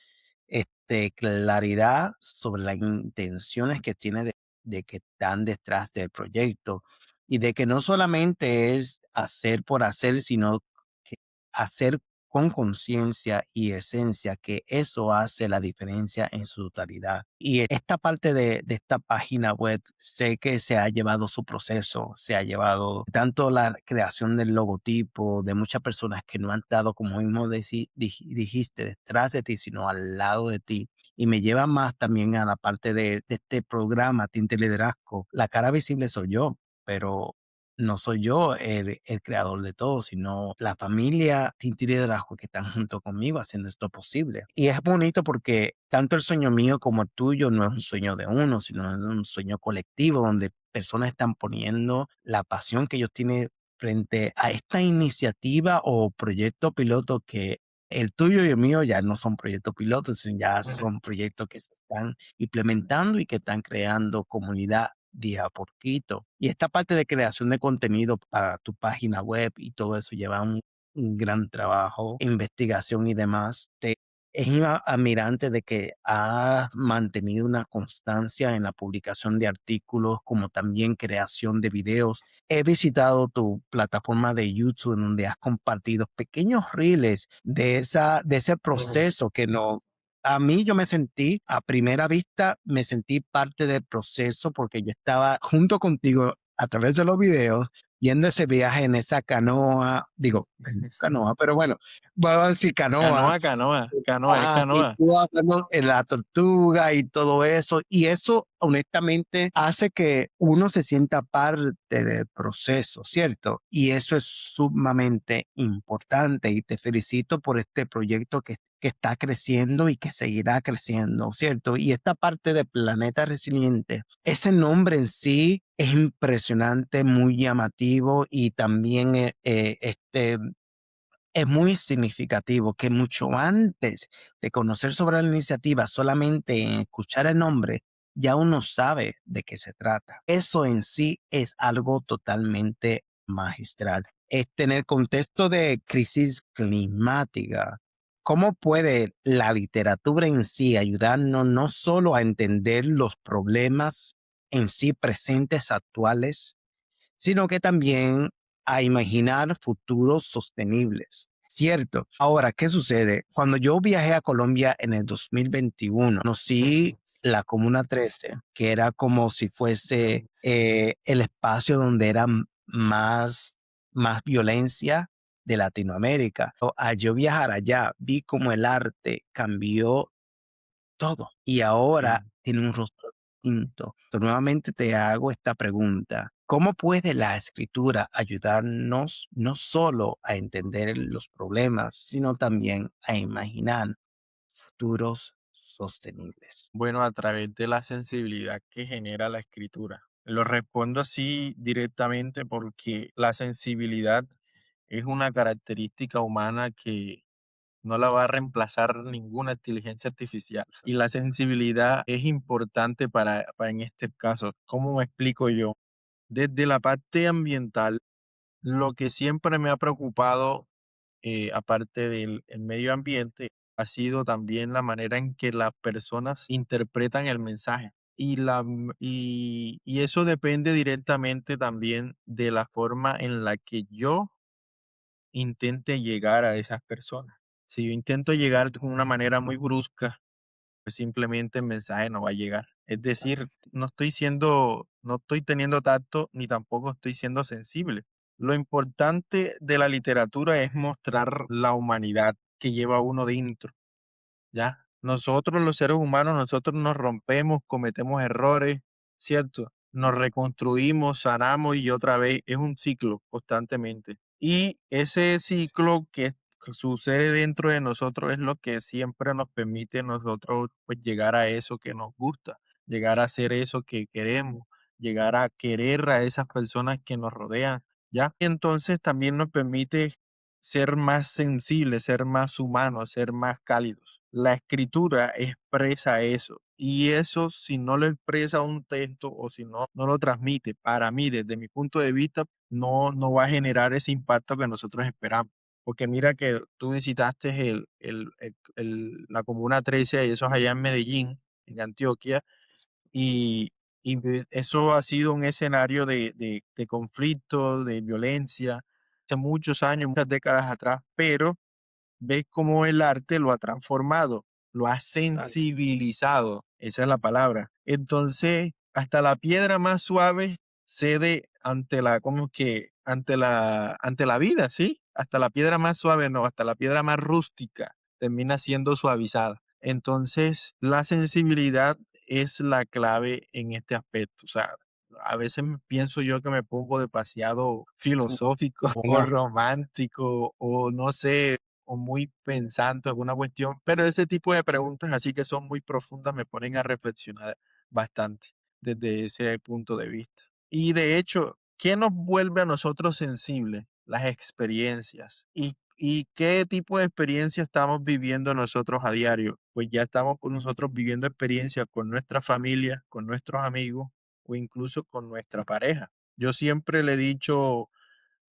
claridad sobre las intenciones que tiene de que están detrás del proyecto y de que no solamente es hacer por hacer, sino que hacer con conciencia y esencia, que eso hace la diferencia en su totalidad. Y esta parte de esta página web, sé que se ha llevado su proceso, se ha llevado tanto la creación del logotipo, de muchas personas que no han estado, como mismo dijiste, detrás de ti, sino al lado de ti. Y me lleva más también a la parte de este programa, Tinte Liderazgo. La cara visible soy yo, pero no soy yo el creador de todo, sino la familia Tinte Liderazgo que están junto conmigo haciendo esto posible. Y es bonito porque tanto el sueño mío como el tuyo no es un sueño de uno, sino es un sueño colectivo donde personas están poniendo la pasión que ellos tienen frente a esta iniciativa o proyecto piloto que el tuyo y el mío ya no son proyectos pilotos, ya son proyectos que se están implementando y que están creando comunidad día a poquito. Y esta parte de creación de contenido para tu página web y todo eso lleva un gran trabajo, investigación y demás. Es admirante de que has mantenido una constancia en la publicación de artículos, como también creación de videos. He visitado tu plataforma de YouTube en donde has compartido pequeños reels de ese proceso que no, a mí yo me sentí, a primera vista, me sentí parte del proceso porque yo estaba junto contigo a través de los videos, viendo ese viaje en esa canoa, digo, canoa, pero bueno, voy a decir canoa. Es Y canoa. tú hablando en la tortuga y todo eso, y eso honestamente hace que uno se sienta parte del proceso, ¿cierto? Y eso es sumamente importante y te felicito por este proyecto que está creciendo y que seguirá creciendo, ¿cierto? Y esta parte de Planeta Resiliente, ese nombre en sí es impresionante, muy llamativo y también es muy significativo que mucho antes de conocer sobre la iniciativa, solamente en escuchar el nombre, ya uno sabe de qué se trata. Eso en sí es algo totalmente magistral. En el contexto de crisis climática, ¿Cómo puede la literatura en sí ayudarnos no solo a entender los problemas en sí presentes actuales, sino que también a imaginar futuros sostenibles? Cierto. Ahora, ¿qué sucede? Cuando yo viajé a Colombia en el 2021, conocí la Comuna 13, que era como si fuese el espacio donde era más violencia de Latinoamérica. Al yo viajar allá, vi cómo el arte cambió todo y ahora Sí. tiene un rostro distinto. Pero nuevamente te hago esta pregunta. ¿Cómo puede la escritura ayudarnos no solo a entender los problemas, sino también a imaginar futuros sostenibles? Bueno, a través de la sensibilidad que genera la escritura. Lo respondo así directamente porque la sensibilidad es una característica humana que no la va a reemplazar ninguna inteligencia artificial. Y la sensibilidad es importante para en este caso. ¿Cómo me explico yo? Desde la parte ambiental, lo que siempre me ha preocupado, aparte del el medio ambiente, ha sido también la manera en que las personas interpretan el mensaje. Y eso depende directamente también de la forma en la que yo intente llegar a esas personas. Si yo intento llegar de una manera muy brusca, pues simplemente el mensaje no va a llegar. Es decir, no estoy teniendo tacto ni tampoco estoy siendo sensible. Lo importante de la literatura es mostrar la humanidad que lleva uno dentro, ¿ya? Nosotros los seres humanos, nosotros nos rompemos, cometemos errores, ¿cierto? Nos reconstruimos, sanamos y otra vez es un ciclo constantemente. Y ese ciclo que sucede dentro de nosotros es lo que siempre nos permite nosotros pues llegar a eso que nos gusta, llegar a hacer eso que queremos, llegar a querer a esas personas que nos rodean, ¿ya? Y entonces también nos permite ser más sensibles, ser más humanos, ser más cálidos. La escritura expresa eso. Y eso, si no lo expresa un texto o si no lo transmite, para mí, desde mi punto de vista, no va a generar ese impacto que nosotros esperamos. Porque mira que tú visitaste la Comuna 13 y eso es allá en Medellín, en Antioquia, y, eso ha sido un escenario de conflicto, de violencia, hace muchos años, muchas décadas atrás, pero ves cómo el arte lo ha transformado, lo ha sensibilizado, esa es la palabra. Entonces, hasta la piedra más suave cede ante como que, ante la vida, ¿sí? Hasta la piedra más suave, no, hasta la piedra más rústica termina siendo suavizada. Entonces, la sensibilidad es la clave en este aspecto. O sea, a veces pienso yo que me pongo demasiado filosófico o Bueno, romántico o no sé, o muy pensando alguna cuestión, pero ese tipo de preguntas así que son muy profundas me ponen a reflexionar bastante desde ese punto de vista. Y de hecho, ¿qué nos vuelve a nosotros sensibles? Las experiencias. ¿Y qué tipo de experiencia estamos viviendo nosotros a diario? Pues ya estamos con nosotros viviendo experiencias con nuestra familia, con nuestros amigos o incluso con nuestra pareja. Yo siempre le he dicho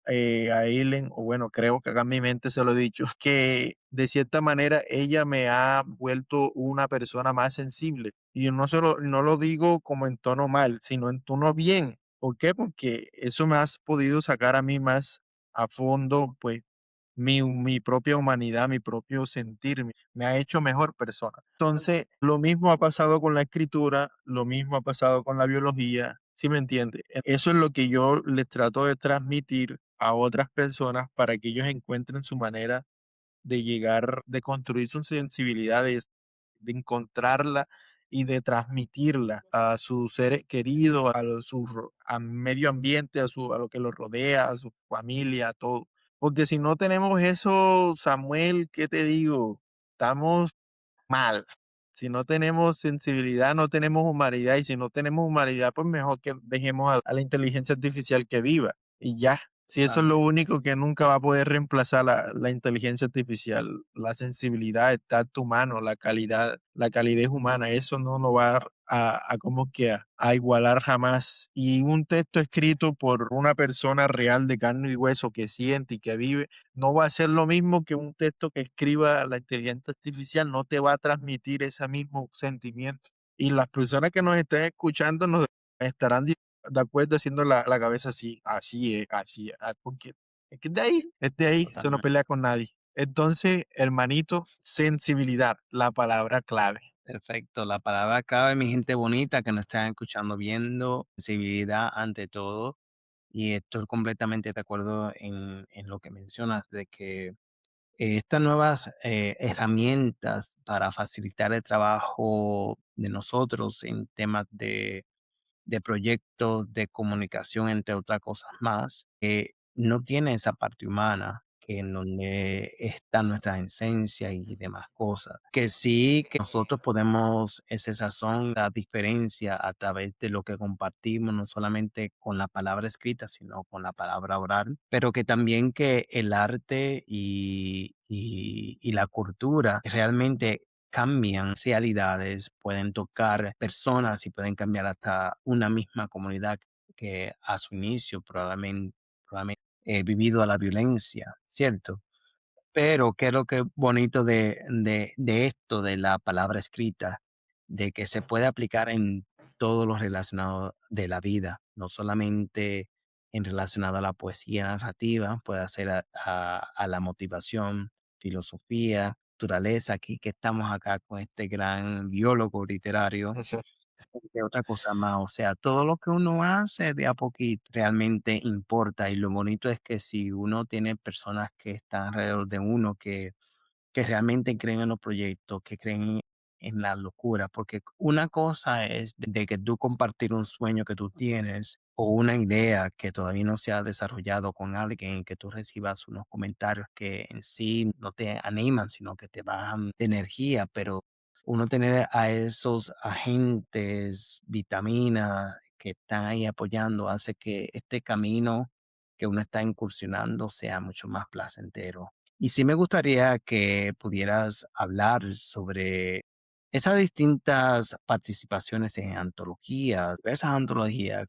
a Eileen, o bueno, creo que acá en mi mente se lo he dicho, que de cierta manera ella me ha vuelto una persona más sensible. Y yo no lo digo como en tono mal, sino en tono bien. ¿Por qué? Porque eso me has podido sacar a mí más a fondo, pues mi propia humanidad, mi propio sentir, me ha hecho mejor persona. Entonces, lo mismo ha pasado con la escritura, lo mismo ha pasado con la biología, ¿sí me entiende? Eso es lo que yo les trato de transmitir a otras personas para que ellos encuentren su manera de llegar, de construir sus sensibilidades, de encontrarla y de transmitirla a sus seres queridos, al medio ambiente, a lo que los rodea, a su familia, a todo. Porque si no tenemos eso, Samuel, ¿qué te digo? Estamos mal. Si no tenemos sensibilidad, no tenemos humanidad. Y si no tenemos humanidad, pues mejor que dejemos a la inteligencia artificial que viva. Y ya. Si eso es lo Totalmente. único que nunca va a poder reemplazar la inteligencia artificial, la sensibilidad, el tacto humano, la calidez humana, eso no lo va a como que a igualar jamás. Y un texto escrito por una persona real de carne y hueso que siente y que vive, no va a ser lo mismo que un texto que escriba la inteligencia artificial, no te va a transmitir ese mismo sentimiento. Y las personas que nos estén escuchando nos estarán de acuerdo haciendo la cabeza así, así es, porque es de ahí, eso no Totalmente. pelea con nadie. Entonces, hermanito, sensibilidad, la palabra clave. Perfecto. La palabra clave, mi gente bonita que nos están escuchando, viendo, sensibilidad ante todo. Y estoy completamente de acuerdo en lo que mencionas, de que estas nuevas herramientas para facilitar el trabajo de nosotros en temas de proyectos, de comunicación, entre otras cosas más, no tiene esa parte humana que en donde está nuestra esencia y demás cosas. Que sí, que nosotros podemos, ese sazón, la diferencia a través de lo que compartimos, no solamente con la palabra escrita, sino con la palabra oral, pero que también que el arte y la cultura realmente cambian realidades, pueden tocar personas y pueden cambiar hasta una misma comunidad que a su inicio probablemente vivido a la violencia, ¿cierto? Pero qué es lo que bonito de esto, de la palabra escrita, de que se puede aplicar en todo lo relacionado de la vida, no solamente en relacionado a la poesía narrativa, puede ser a la motivación, filosofía, naturaleza, aquí que estamos acá con este gran biólogo literario, de otra cosa más, o sea, todo lo que uno hace de a poquito realmente importa y lo bonito es que si uno tiene personas que están alrededor de uno que realmente creen en los proyectos, que creen en la locura, porque una cosa es de que tú compartir un sueño que tú tienes o una idea que todavía no se ha desarrollado con alguien, que tú recibas unos comentarios que en sí no te animan, sino que te bajan de energía, pero uno tener a esos agentes, vitaminas que están ahí apoyando, hace que este camino que uno está incursionando sea mucho más placentero. Y sí me gustaría que pudieras hablar sobre esas distintas participaciones en antologías, diversas antologías.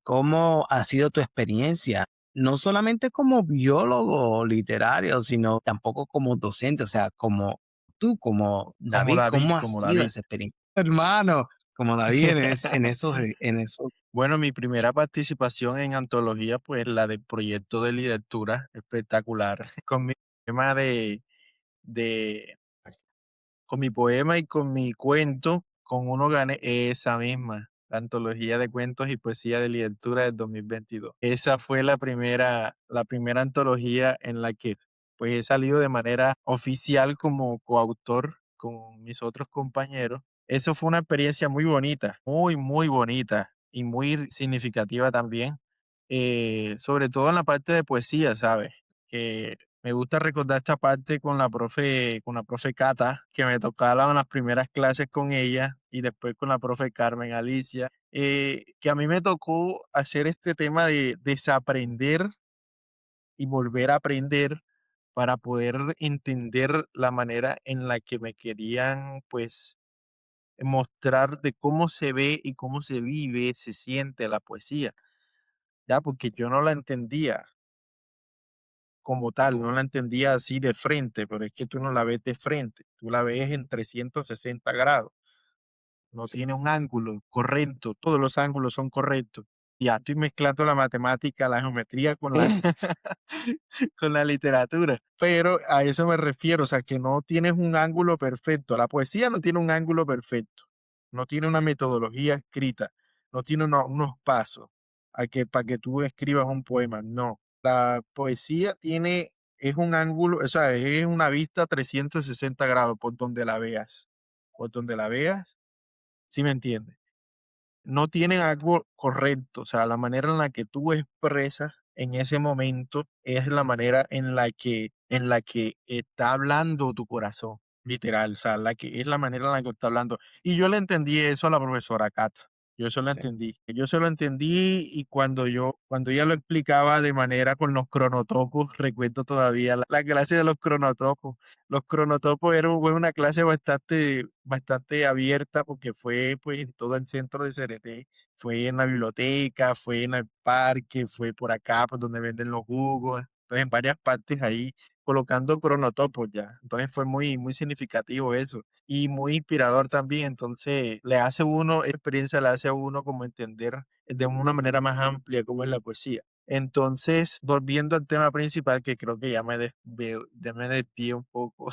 ¿Cómo ha sido tu experiencia? No solamente como biólogo literario, sino tampoco como docente, o sea, como tú, como David, ¿cómo ha Como sido David. esa experiencia? Hermano, como David en esos. Bueno, mi primera participación en antología, pues la del proyecto de literatura, espectacular, con mi tema de con mi poema y con mi cuento, con uno gané esa misma, la antología de cuentos y poesía de literatura del 2022. Esa fue la primera antología en la que pues he salido de manera oficial como coautor con mis otros compañeros. Eso fue una experiencia muy bonita, muy bonita y muy significativa también, sobre todo en la parte de poesía, ¿sabes? Que me gusta recordar esta parte con la profe Cata, que me tocaban las primeras clases con ella y después con la profe Carmen Alicia, que a mí me tocó hacer este tema de desaprender y volver a aprender para poder entender la manera en la que me querían, pues, mostrar de cómo se ve y cómo se vive, se siente la poesía, ya, porque yo no la entendía como tal, no la entendía así de frente, pero es que tú no la ves de frente, tú la ves en 360 grados, no tiene un ángulo correcto, todos los ángulos son correctos. Ya estoy mezclando la matemática, la geometría con la, con la literatura, pero a eso me refiero, o sea, que no tienes un ángulo perfecto. La poesía no tiene un ángulo perfecto, no tiene una metodología escrita, no tiene unos pasos para que tú escribas un poema, no. La poesía es un ángulo, o sea, es una vista 360 grados por donde la veas, ¿sí me entiendes? No tienen algo correcto, o sea, la manera en la que tú expresas en ese momento es la manera en la que está hablando tu corazón, literal, o sea, es la manera en la que está hablando. Y yo le entendí eso a la profesora Cata. Yo eso lo Sí. entendí. Yo se lo entendí y cuando ella lo explicaba de manera con los cronotopos, recuerdo todavía la clase de los cronotopos. Los cronotopos fue una clase bastante abierta porque fue pues en todo el centro de CRT. Fue en la biblioteca, fue en el parque, fue por acá, por donde venden los jugos. Entonces, en varias partes ahí colocando cronotopos ya. Entonces fue muy significativo eso y muy inspirador también. Entonces, esa experiencia le hace a uno como entender de una manera más amplia cómo es la poesía. Entonces, volviendo al tema principal, que creo que ya me desvié un poco.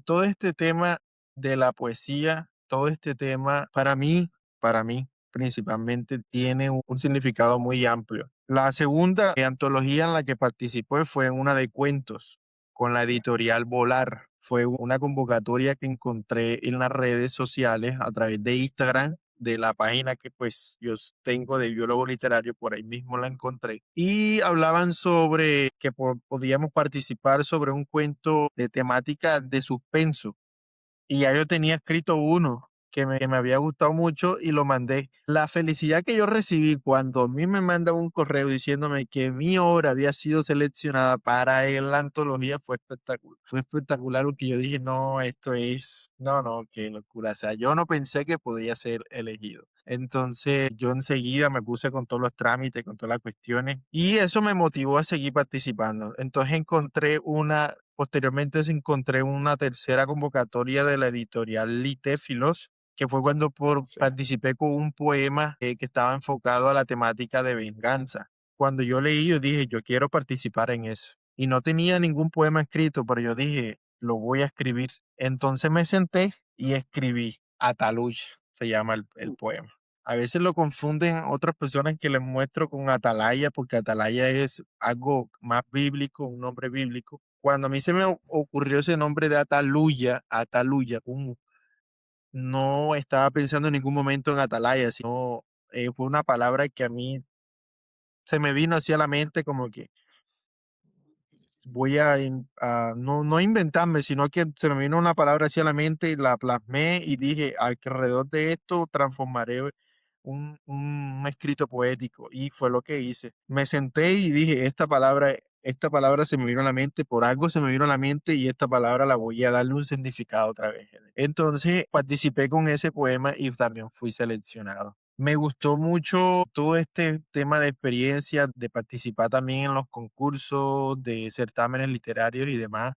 Todo este tema de la poesía, todo este tema, para mí, principalmente, tiene un significado muy amplio. La segunda antología en la que participé fue en una de cuentos con la editorial Volar. Fue una convocatoria que encontré en las redes sociales a través de Instagram, de la página que pues yo tengo de biólogo literario, por ahí mismo la encontré. Y hablaban sobre que podíamos participar sobre un cuento de temática de suspenso y ya yo tenía escrito uno que me había gustado mucho y lo mandé. La felicidad que yo recibí cuando a mí me mandan un correo diciéndome que mi obra había sido seleccionada para la antología fue espectacular. Fue espectacular porque yo dije, no, no, qué locura. O sea, yo no pensé que podía ser elegido. Entonces yo enseguida me puse con todos los trámites, con todas las cuestiones y eso me motivó a seguir participando. Entonces posteriormente encontré una tercera convocatoria de la editorial Litéfilos, que fue cuando Sí. participé con un poema que estaba enfocado a la temática de venganza. Cuando yo leí, yo dije, yo quiero participar en eso. Y no tenía ningún poema escrito, pero yo dije, lo voy a escribir. Entonces me senté y escribí Ataluya, se llama el poema. A veces lo confunden otras personas que les muestro con atalaya, porque atalaya es algo más bíblico, un nombre bíblico. Cuando a mí se me ocurrió ese nombre de Ataluya, no estaba pensando en ningún momento en atalaya, sino fue una palabra que a mí se me vino hacia la mente como que voy no inventarme, sino que se me vino una palabra hacia la mente y la plasmé y dije, alrededor de esto transformaré un escrito poético y fue lo que hice. Me senté y dije, esta palabra se me vino a la mente, por algo se me vino a la mente y esta palabra la voy a darle un significado otra vez. Entonces participé con ese poema y también fui seleccionado. Me gustó mucho todo este tema de experiencia, de participar también en los concursos, de certámenes literarios y demás,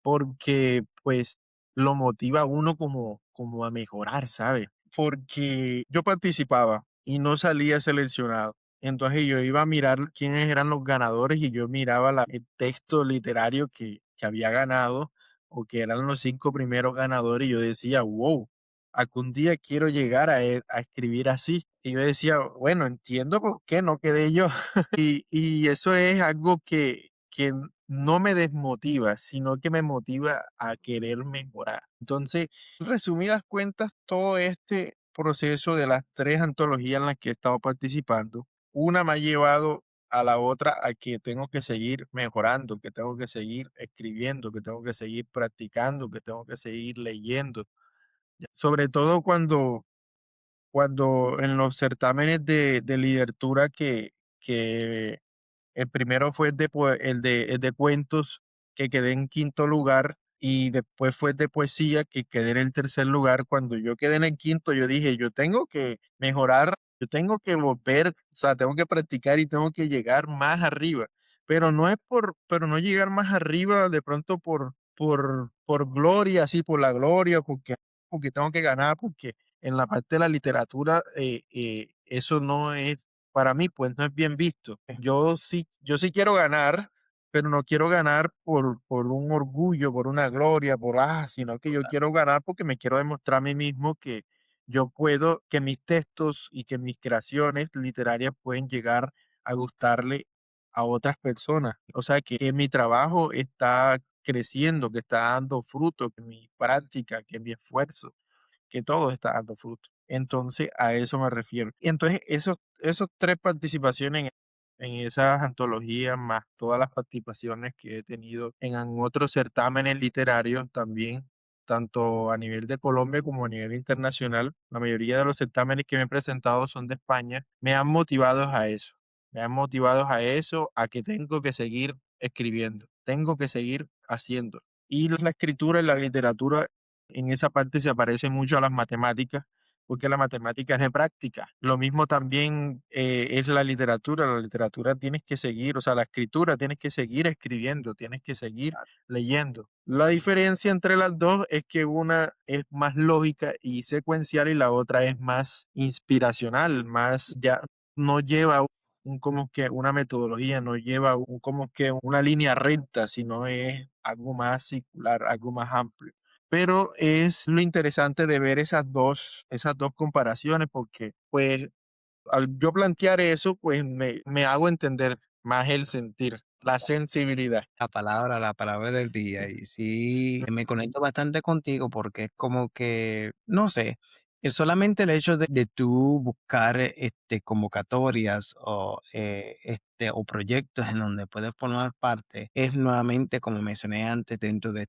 porque pues lo motiva a uno como a mejorar, ¿sabes? Porque yo participaba y no salía seleccionado. Entonces yo iba a mirar quiénes eran los ganadores y yo miraba el texto literario que había ganado o que eran los 5 primeros ganadores y yo decía, wow, algún día quiero llegar a escribir así. Y yo decía, bueno, entiendo por qué no quedé yo. Y eso es algo que no me desmotiva, sino que me motiva a querer mejorar. Entonces, en resumidas cuentas, todo este proceso de las 3 antologías en las que he estado participando, una me ha llevado a la otra a que tengo que seguir mejorando, que tengo que seguir escribiendo, que tengo que seguir practicando, que tengo que seguir leyendo. Sobre todo cuando en los certámenes de literatura que el primero fue el de cuentos, que quedé en quinto lugar, y después fue el de poesía, que quedé en el tercer lugar. Cuando yo quedé en el quinto, yo dije, yo tengo que mejorar, yo tengo que volver, o sea, tengo que practicar y tengo que llegar más arriba. Pero no llegar más arriba de pronto por gloria, así, por la gloria, porque tengo que ganar, porque en la parte de la literatura eso no es para mí, pues no es bien visto. Yo sí quiero ganar, pero no quiero ganar por un orgullo, por una gloria, sino que yo quiero ganar porque me quiero demostrar a mí mismo que yo puedo, que mis textos y que mis creaciones literarias pueden llegar a gustarle a otras personas. O sea, que mi trabajo está creciendo, que está dando fruto, que mi práctica, que mi esfuerzo, que todo está dando fruto. Entonces, a eso me refiero. Y entonces, esos 3 participaciones en esas antologías, más todas las participaciones que he tenido en otros certámenes literarios también, tanto a nivel de Colombia como a nivel internacional. La mayoría de los certámenes que me he presentado son de España. Me han motivado a eso. Me han motivado a eso, a que tengo que seguir escribiendo, tengo que seguir haciendo. Y la escritura y la literatura en esa parte se parece mucho a las matemáticas, porque la matemática es de práctica. Lo mismo también es la literatura tienes que seguir, o sea, la escritura tienes que seguir escribiendo, tienes que seguir leyendo. La diferencia entre las dos es que una es más lógica y secuencial y la otra es más inspiracional, más ya no lleva como que una metodología, no lleva como que una línea recta, sino es algo más circular, algo más amplio. Pero es lo interesante de ver esas dos comparaciones, porque pues al yo plantear eso, pues me hago entender más el sentir, la sensibilidad. La palabra del día. Y sí, me conecto bastante contigo porque es como que, no sé, es solamente el hecho de tú buscar convocatorias o proyectos en donde puedes formar parte, es nuevamente, como mencioné antes, dentro de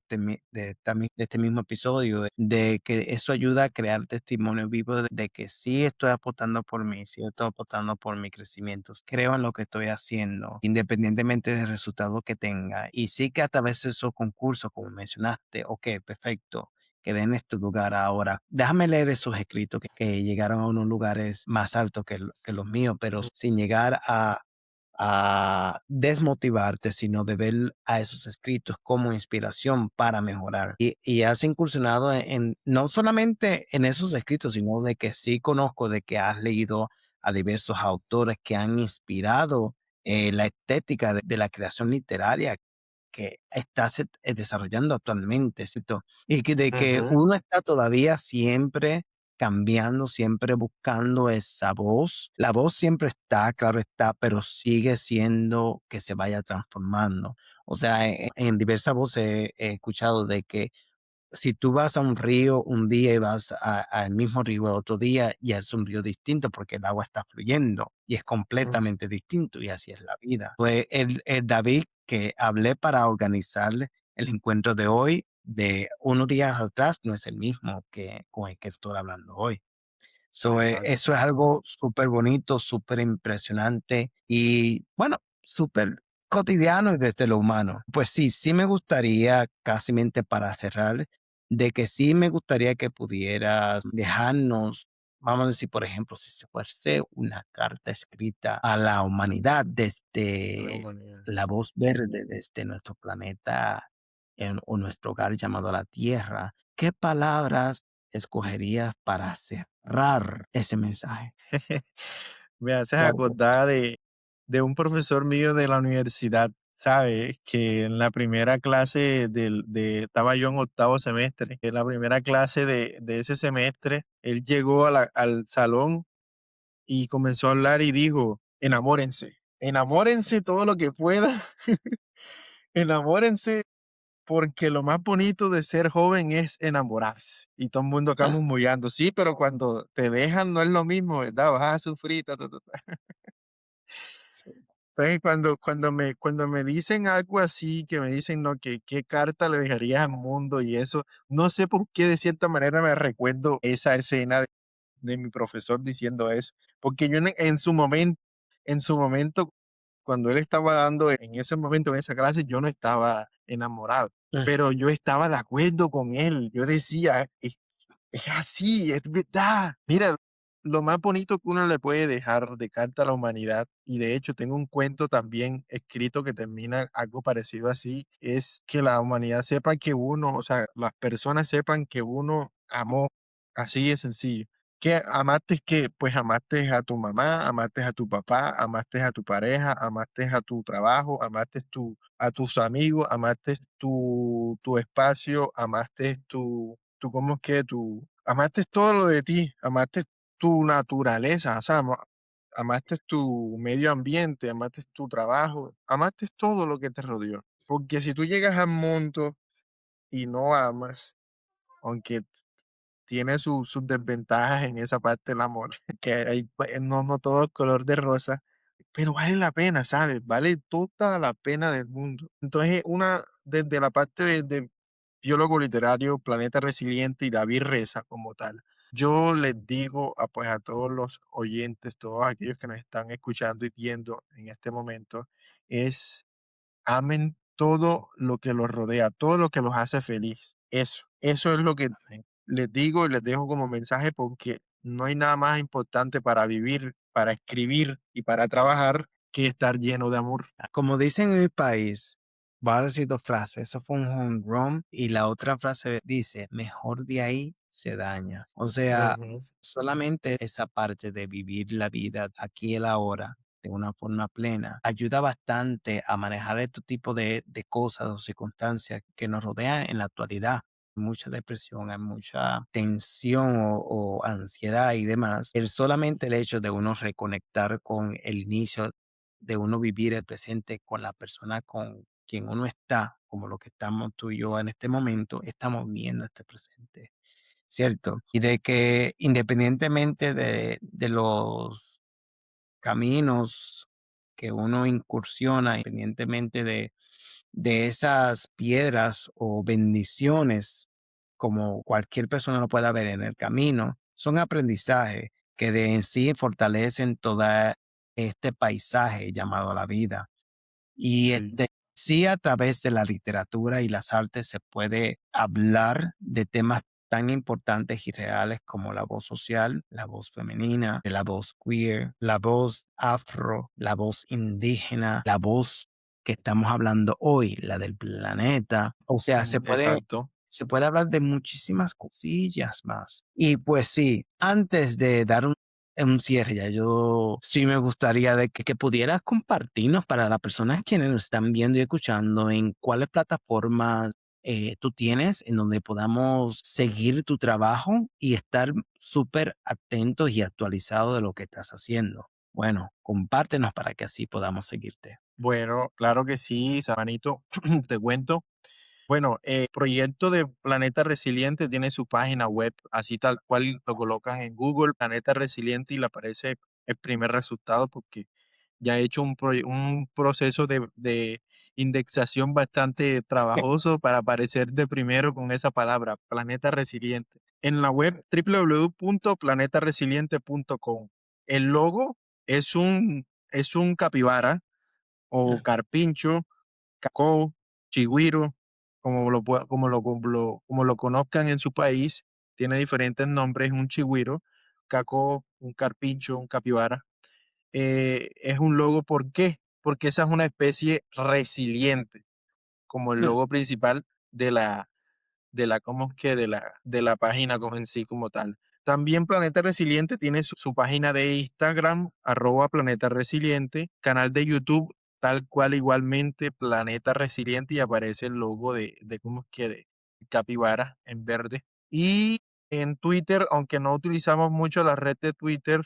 de este mismo episodio, de que eso ayuda a crear testimonio vivo de que sí estoy apostando por mí, sí estoy apostando por mi crecimiento, creo en lo que estoy haciendo, independientemente del resultado que tenga. Y sí que a través de esos concursos, como mencionaste, ok, perfecto, quedé en este lugar ahora. Déjame leer esos escritos que llegaron a unos lugares más altos que los míos, pero Ujú, sin llegar a desmotivarte, sino de ver a esos escritos como inspiración para mejorar. Y has incursionado no solamente en esos escritos, sino de que sí conozco de que has leído a diversos autores que han inspirado la estética de la creación literaria que estás desarrollando actualmente, ¿cierto? Y que de que ujú, uno está todavía siempre cambiando, siempre buscando esa voz. La voz siempre está, claro está, pero sigue siendo que se vaya transformando. O sea, en diversas voces he escuchado de que si tú vas a un río un día y vas al mismo río el otro día, ya es un río distinto porque el agua está fluyendo y es ujú. completamente distinto y así es la vida. Pues el David que hablé para organizar el encuentro de hoy, de unos días atrás, no es el mismo que con el que estoy hablando hoy. So, Exacto. eso es algo súper bonito, súper impresionante y bueno, súper cotidiano y desde lo humano. Pues sí, sí me gustaría, casi mente para cerrar, de que sí me gustaría que pudieras dejarnos, vamos a decir, por ejemplo, si se fuese una carta escrita a la humanidad A la desde humanidad. la voz verde, desde nuestro planeta o nuestro hogar llamado la Tierra. ¿Qué palabras escogerías para cerrar ese mensaje? Me haces Claro que acordar de un profesor mío de la universidad, ¿sabes? Que en la primera clase estaba yo en octavo semestre, en la primera clase de ese semestre, él llegó al salón y comenzó a hablar y dijo, enamórense, enamórense todo lo que pueda, enamórense porque lo más bonito de ser joven es enamorarse. Y todo el mundo acá murmullando, sí, pero cuando te dejan no es lo mismo, ¿verdad? Vas a sufrir, ta, ta, ta, ta. sí. Entonces, cuando me dicen algo así, que me dicen, no, que qué carta le dejarías al mundo y eso, no sé por qué de cierta manera me recuerdo esa escena de mi profesor diciendo eso, porque yo en su momento, cuando él estaba dando en ese momento, en esa clase, yo no estaba enamorado, Mm. pero yo estaba de acuerdo con él. Yo decía, es así, es verdad. Mira, lo más bonito que uno le puede dejar de carta a la humanidad, y de hecho tengo un cuento también escrito que termina algo parecido así, es que la humanidad sepa que uno, o sea, las personas sepan que uno amó, así de sencillo. Que amaste que, pues amaste a tu mamá, amaste a tu papá, amaste a tu pareja, amaste a tu trabajo, amaste a tus amigos, amaste tu espacio, amaste ¿cómo es que? Amaste todo lo de ti, amaste tu naturaleza, o sea, amaste tu medio ambiente, amaste tu trabajo, amaste todo lo que te rodeó. Porque si tú llegas al mundo y no amas, aunque tiene sus desventajas en esa parte del amor, que hay, pues, no todo es color de rosa, pero vale la pena, ¿sabes? Vale toda la pena del mundo. Entonces, desde la parte biólogo literario, Planeta Resiliente y David Reza como tal. Yo les digo pues, a todos los oyentes, todos aquellos que nos están escuchando y viendo en este momento, es amen todo lo que los rodea, todo lo que los hace feliz. Eso es lo que Amén. les digo y les dejo como mensaje porque no hay nada más importante para vivir, para escribir y para trabajar que estar lleno de amor. Como dicen en mi país, voy a decir dos frases. Eso fue un home run y la otra frase dice, mejor de ahí se daña. O sea, Ujú. solamente esa parte de vivir la vida aquí y el ahora de una forma plena ayuda bastante a manejar este tipo de cosas o circunstancias que nos rodean en la actualidad. Mucha depresión, hay mucha tensión o ansiedad y demás. Solamente el hecho de uno reconectar con el inicio de uno vivir el presente con la persona con quien uno está, como lo que estamos tú y yo en este momento, estamos viendo este presente, ¿cierto? Y de que independientemente de los caminos que uno incursiona, independientemente de esas piedras o bendiciones, como cualquier persona lo pueda ver en el camino, son aprendizajes que de en sí fortalecen todo este paisaje llamado la vida. Y Sí, sí, a través de la literatura y las artes se puede hablar de temas tan importantes y reales como la voz social, la voz femenina, la voz queer, la voz afro, la voz indígena, la voz que estamos hablando hoy, la del planeta. O sea, exacto. se puede hablar de muchísimas cosillas más. Y pues sí, antes de dar un cierre, ya yo sí me gustaría de que pudieras compartirnos para las personas quienes nos están viendo y escuchando en cuáles plataformas tú tienes en donde podamos seguir tu trabajo y estar súper atentos y actualizados de lo que estás haciendo. Bueno, compártenos para que así podamos seguirte. Bueno, claro que sí, Sabanito, te cuento. Bueno, el proyecto de Planeta Resiliente tiene su página web, así tal cual lo colocan en Google, Planeta Resiliente, y le aparece el primer resultado porque ya he hecho un proceso de indexación bastante trabajoso para aparecer de primero con esa palabra, Planeta Resiliente. En la web www.planetaresiliente.com. El logo es un capibara o carpincho, cacao, chigüiro, como lo conozcan en su país, tiene diferentes nombres, un chigüiro, cacao, un carpincho, un capibara. Es un logo, ¿por qué? Porque esa es una especie resiliente, como el logo principal de la, ¿cómo es que? De la página como en sí como tal. También Planeta Resiliente tiene su página de Instagram, @Planeta Resiliente, canal de YouTube, tal cual igualmente Planeta Resiliente y aparece el logo de ¿cómo es que? De capibara en verde. Y en Twitter, aunque no utilizamos mucho la red de Twitter,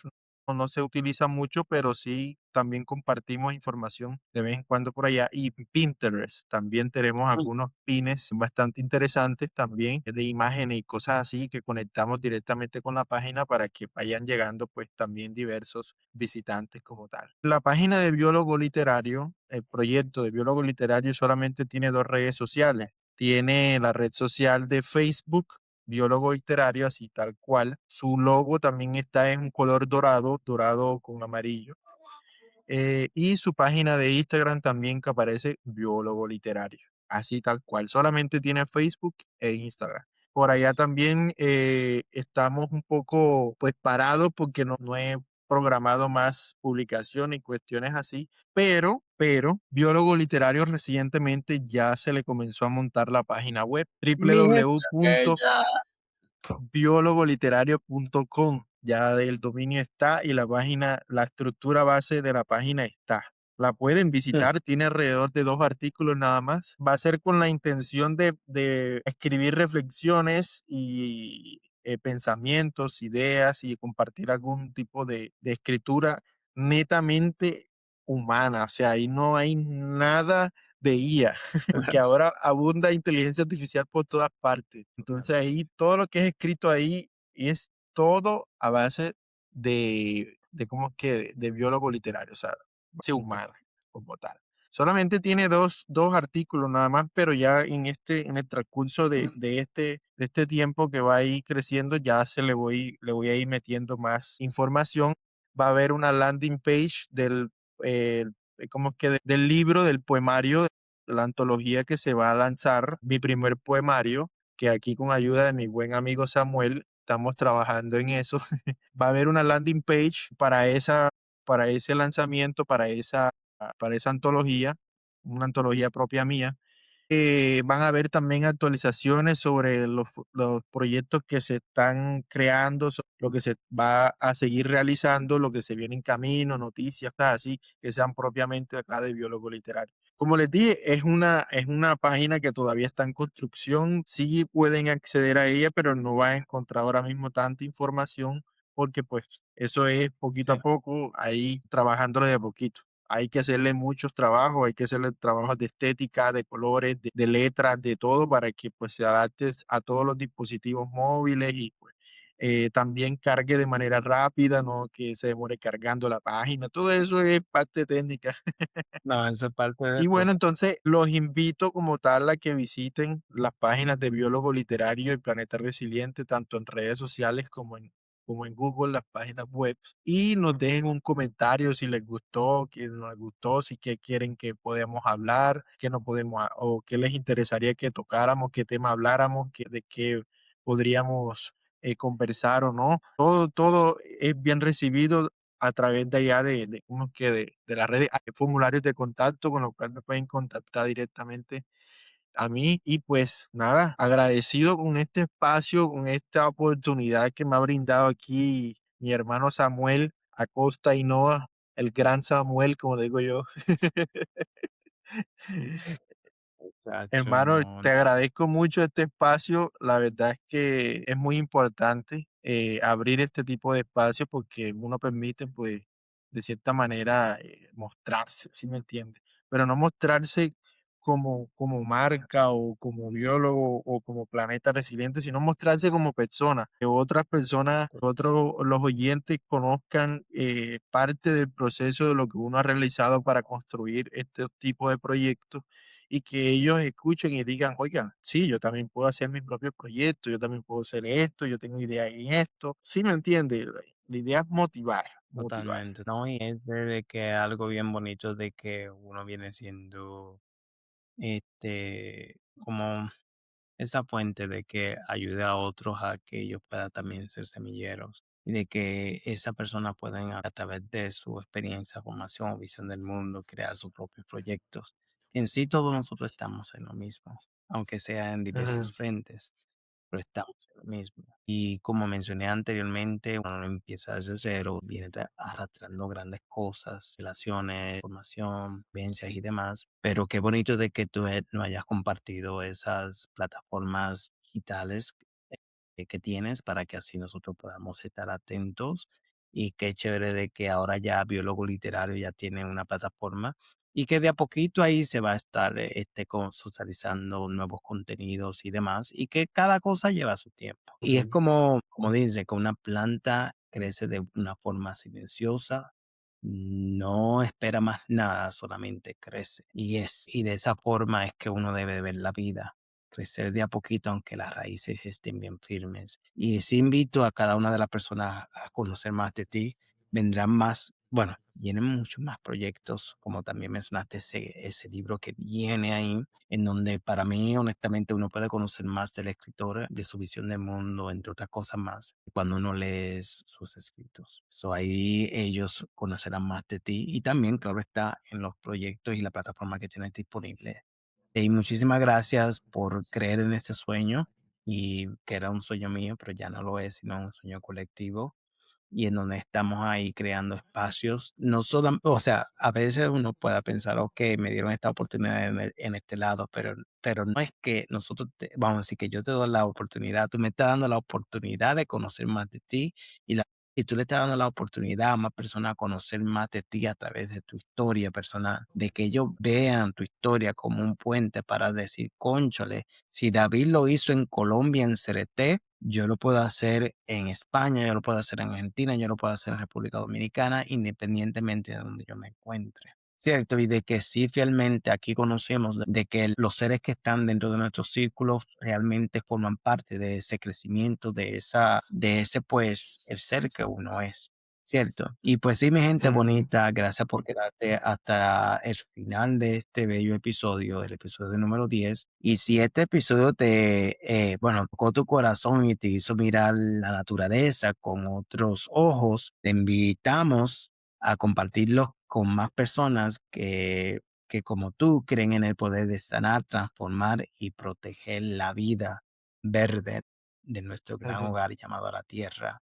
no se utiliza mucho, pero sí también compartimos información de vez en cuando por allá. Y Pinterest, también tenemos algunos pines bastante interesantes también de imágenes y cosas así que conectamos directamente con la página para que vayan llegando pues también diversos visitantes como tal. La página de Biólogo Literario, el proyecto de Biólogo Literario solamente tiene dos redes sociales. Tiene la red social de Facebook, Biólogo Literario, así tal cual. Su logo también está en un color dorado, dorado con amarillo. Y su página de Instagram también que aparece Biólogo Literario, así tal cual. Solamente tiene Facebook e Instagram. Por allá también estamos un poco pues parados porque no he programado más publicaciones y cuestiones así, pero Biólogo Literario recientemente ya se le comenzó a montar la página web Mira, www biólogoliterario.com. Ya el dominio está y la página, la estructura base de la página está. La pueden visitar, tiene alrededor de 2 artículos nada más. Va a ser con la intención de escribir reflexiones y pensamientos, ideas y compartir algún tipo de escritura netamente humana. O sea, ahí no hay nada de IA, porque ahora abunda inteligencia artificial por todas partes. Entonces ahí todo lo que es escrito ahí es todo a base de ¿cómo es que? De biólogo literario, o sea, base humana como tal. Solamente tiene dos artículos nada más, pero ya en el transcurso de este tiempo que va a ir creciendo, ya le voy a ir metiendo más información. Va a haber una landing page eh, ¿cómo es que? Del libro, del poemario, de la antología que se va a lanzar, mi primer poemario, que aquí con ayuda de mi buen amigo Samuel, estamos trabajando en eso. Va a haber una landing page para ese lanzamiento, para esa antología, una antología propia mía. Van a haber también actualizaciones sobre los proyectos que se están creando, lo que se va a seguir realizando, lo que se viene en camino, noticias, cosas así, que sean propiamente acá de biólogo literario. Como les dije, es una página que todavía está en construcción. Sí pueden acceder a ella, pero no van a encontrar ahora mismo tanta información porque pues eso es poquito a Sí. poco, ahí trabajándolo de a poquito. Hay que hacerle muchos trabajos, hay que hacerle trabajos de estética, de colores, de letras, de todo para que pues se adapte a todos los dispositivos móviles y pues también cargue de manera rápida, no que se demore cargando la página. Todo eso es parte técnica. No, eso es parte del Y bueno, proceso. entonces los invito como tal a que visiten las páginas de Biólogo Literario y Planeta Resiliente, tanto en redes sociales como en Google, las páginas web, y nos dejen un comentario si les gustó, que no les gustó, si qué quieren que podamos hablar, qué no podemos, o qué les interesaría que tocáramos, qué tema habláramos, de qué podríamos conversar o no. Todo es bien recibido a través de allá como que de las redes, hay formularios de contacto con los cuales me pueden contactar directamente a mí y pues nada, agradecido con este espacio, con esta oportunidad que me ha brindado aquí mi hermano Samuel Acosta Hinoa, el gran Samuel, como digo yo. Muchacho, Hermano, no, te agradezco mucho este espacio. La verdad es que es muy importante abrir este tipo de espacios porque uno permite, pues, de cierta manera, mostrarse, ¿sí me entiendes? Pero no mostrarse como marca o como biólogo o como planeta resiliente, sino mostrarse como persona, que otras personas, los oyentes conozcan parte del proceso de lo que uno ha realizado para construir este tipo de proyectos y que ellos escuchen y digan, oigan, sí, yo también puedo hacer mi propio proyecto, yo también puedo hacer esto, yo tengo idea en esto. ¿Sí me entiende? La idea es motivar, motivar. totalmente. No, y es de que algo bien bonito de que uno viene siendo como esa fuente de que ayude a otros a que ellos puedan también ser semilleros y de que esa persona puedan a través de su experiencia, formación o visión del mundo crear sus propios proyectos. En sí todos nosotros estamos en lo mismo, aunque sea en Ujú, diversos frentes, pero estamos en lo mismo. Y como mencioné anteriormente, uno no empieza desde cero, viene arrastrando grandes cosas, relaciones, formación, vivencias y demás. Pero qué bonito de que tú no hayas compartido esas plataformas digitales que tienes para que así nosotros podamos estar atentos. Y qué chévere de que ahora ya Biólogo Literario ya tiene una plataforma y que de a poquito ahí se va a estar socializando nuevos contenidos y demás, y que cada cosa lleva su tiempo. Y es ujú. como dice, que una planta crece de una forma silenciosa, no espera más nada, solamente crece. Y de esa forma es que uno debe de ver la vida, crecer de a poquito aunque las raíces estén bien firmes. Y sí invito a cada una de las personas a conocer más de ti. Vendrán más, bueno, vienen muchos más proyectos, como también mencionaste ese libro que viene ahí, en donde para mí, honestamente, uno puede conocer más del escritor, de su visión del mundo, entre otras cosas más, cuando uno lee sus escritos. So, ahí ellos conocerán más de ti y también, claro está, en los proyectos y la plataforma que tienes disponible. Y muchísimas gracias por creer en este sueño y que era un sueño mío, pero ya no lo es, sino un sueño colectivo y en donde estamos ahí creando espacios, no solo, o sea, a veces uno pueda pensar, ok, me dieron esta oportunidad en este lado, pero no es que nosotros, vamos a decir que yo te doy la oportunidad, tú me estás dando la oportunidad de conocer más de ti y tú le estás dando la oportunidad a más personas a conocer más de ti a través de tu historia personal, de que ellos vean tu historia como un puente para decir, cónchale, si David lo hizo en Colombia, en Cereté, yo lo puedo hacer en España, yo lo puedo hacer en Argentina, yo lo puedo hacer en República Dominicana, independientemente de donde yo me encuentre. ¿cierto? Y de que sí fielmente aquí conocemos de que los seres que están dentro de nuestros círculos realmente forman parte de ese crecimiento, de ese pues el ser que uno es, ¿cierto? Y pues sí, mi gente bonita, gracias por quedarte hasta el final de este bello episodio, el episodio número 10. Y si este episodio tocó tu corazón y te hizo mirar la naturaleza con otros ojos, te invitamos a compartirlo con más personas que como tú creen en el poder de sanar, transformar y proteger la vida verde de nuestro gran Ujú. hogar llamado la Tierra.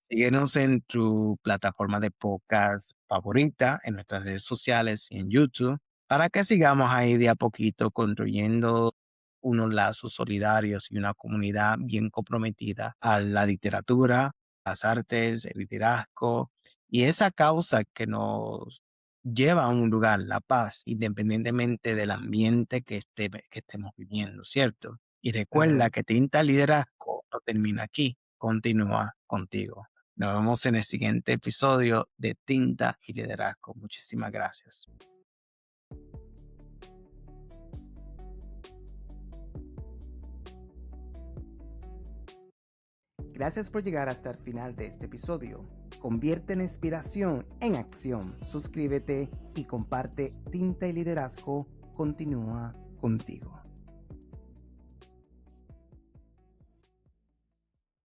Síguenos en tu plataforma de podcast favorita, en nuestras redes sociales y en YouTube, para que sigamos ahí de a poquito construyendo unos lazos solidarios y una comunidad bien comprometida a la literatura, las artes, el liderazgo y esa causa que nos lleva a un lugar, la paz, independientemente del ambiente que estemos viviendo, ¿cierto? Y recuerda Ujú. que Tinta Liderazgo no termina aquí, continúa contigo. Nos vemos en el siguiente episodio de Tinta y Liderazgo. Muchísimas gracias. Gracias por llegar hasta el final de este episodio. Convierte la inspiración en acción. Suscríbete y comparte. Tinta y Liderazgo continúa contigo.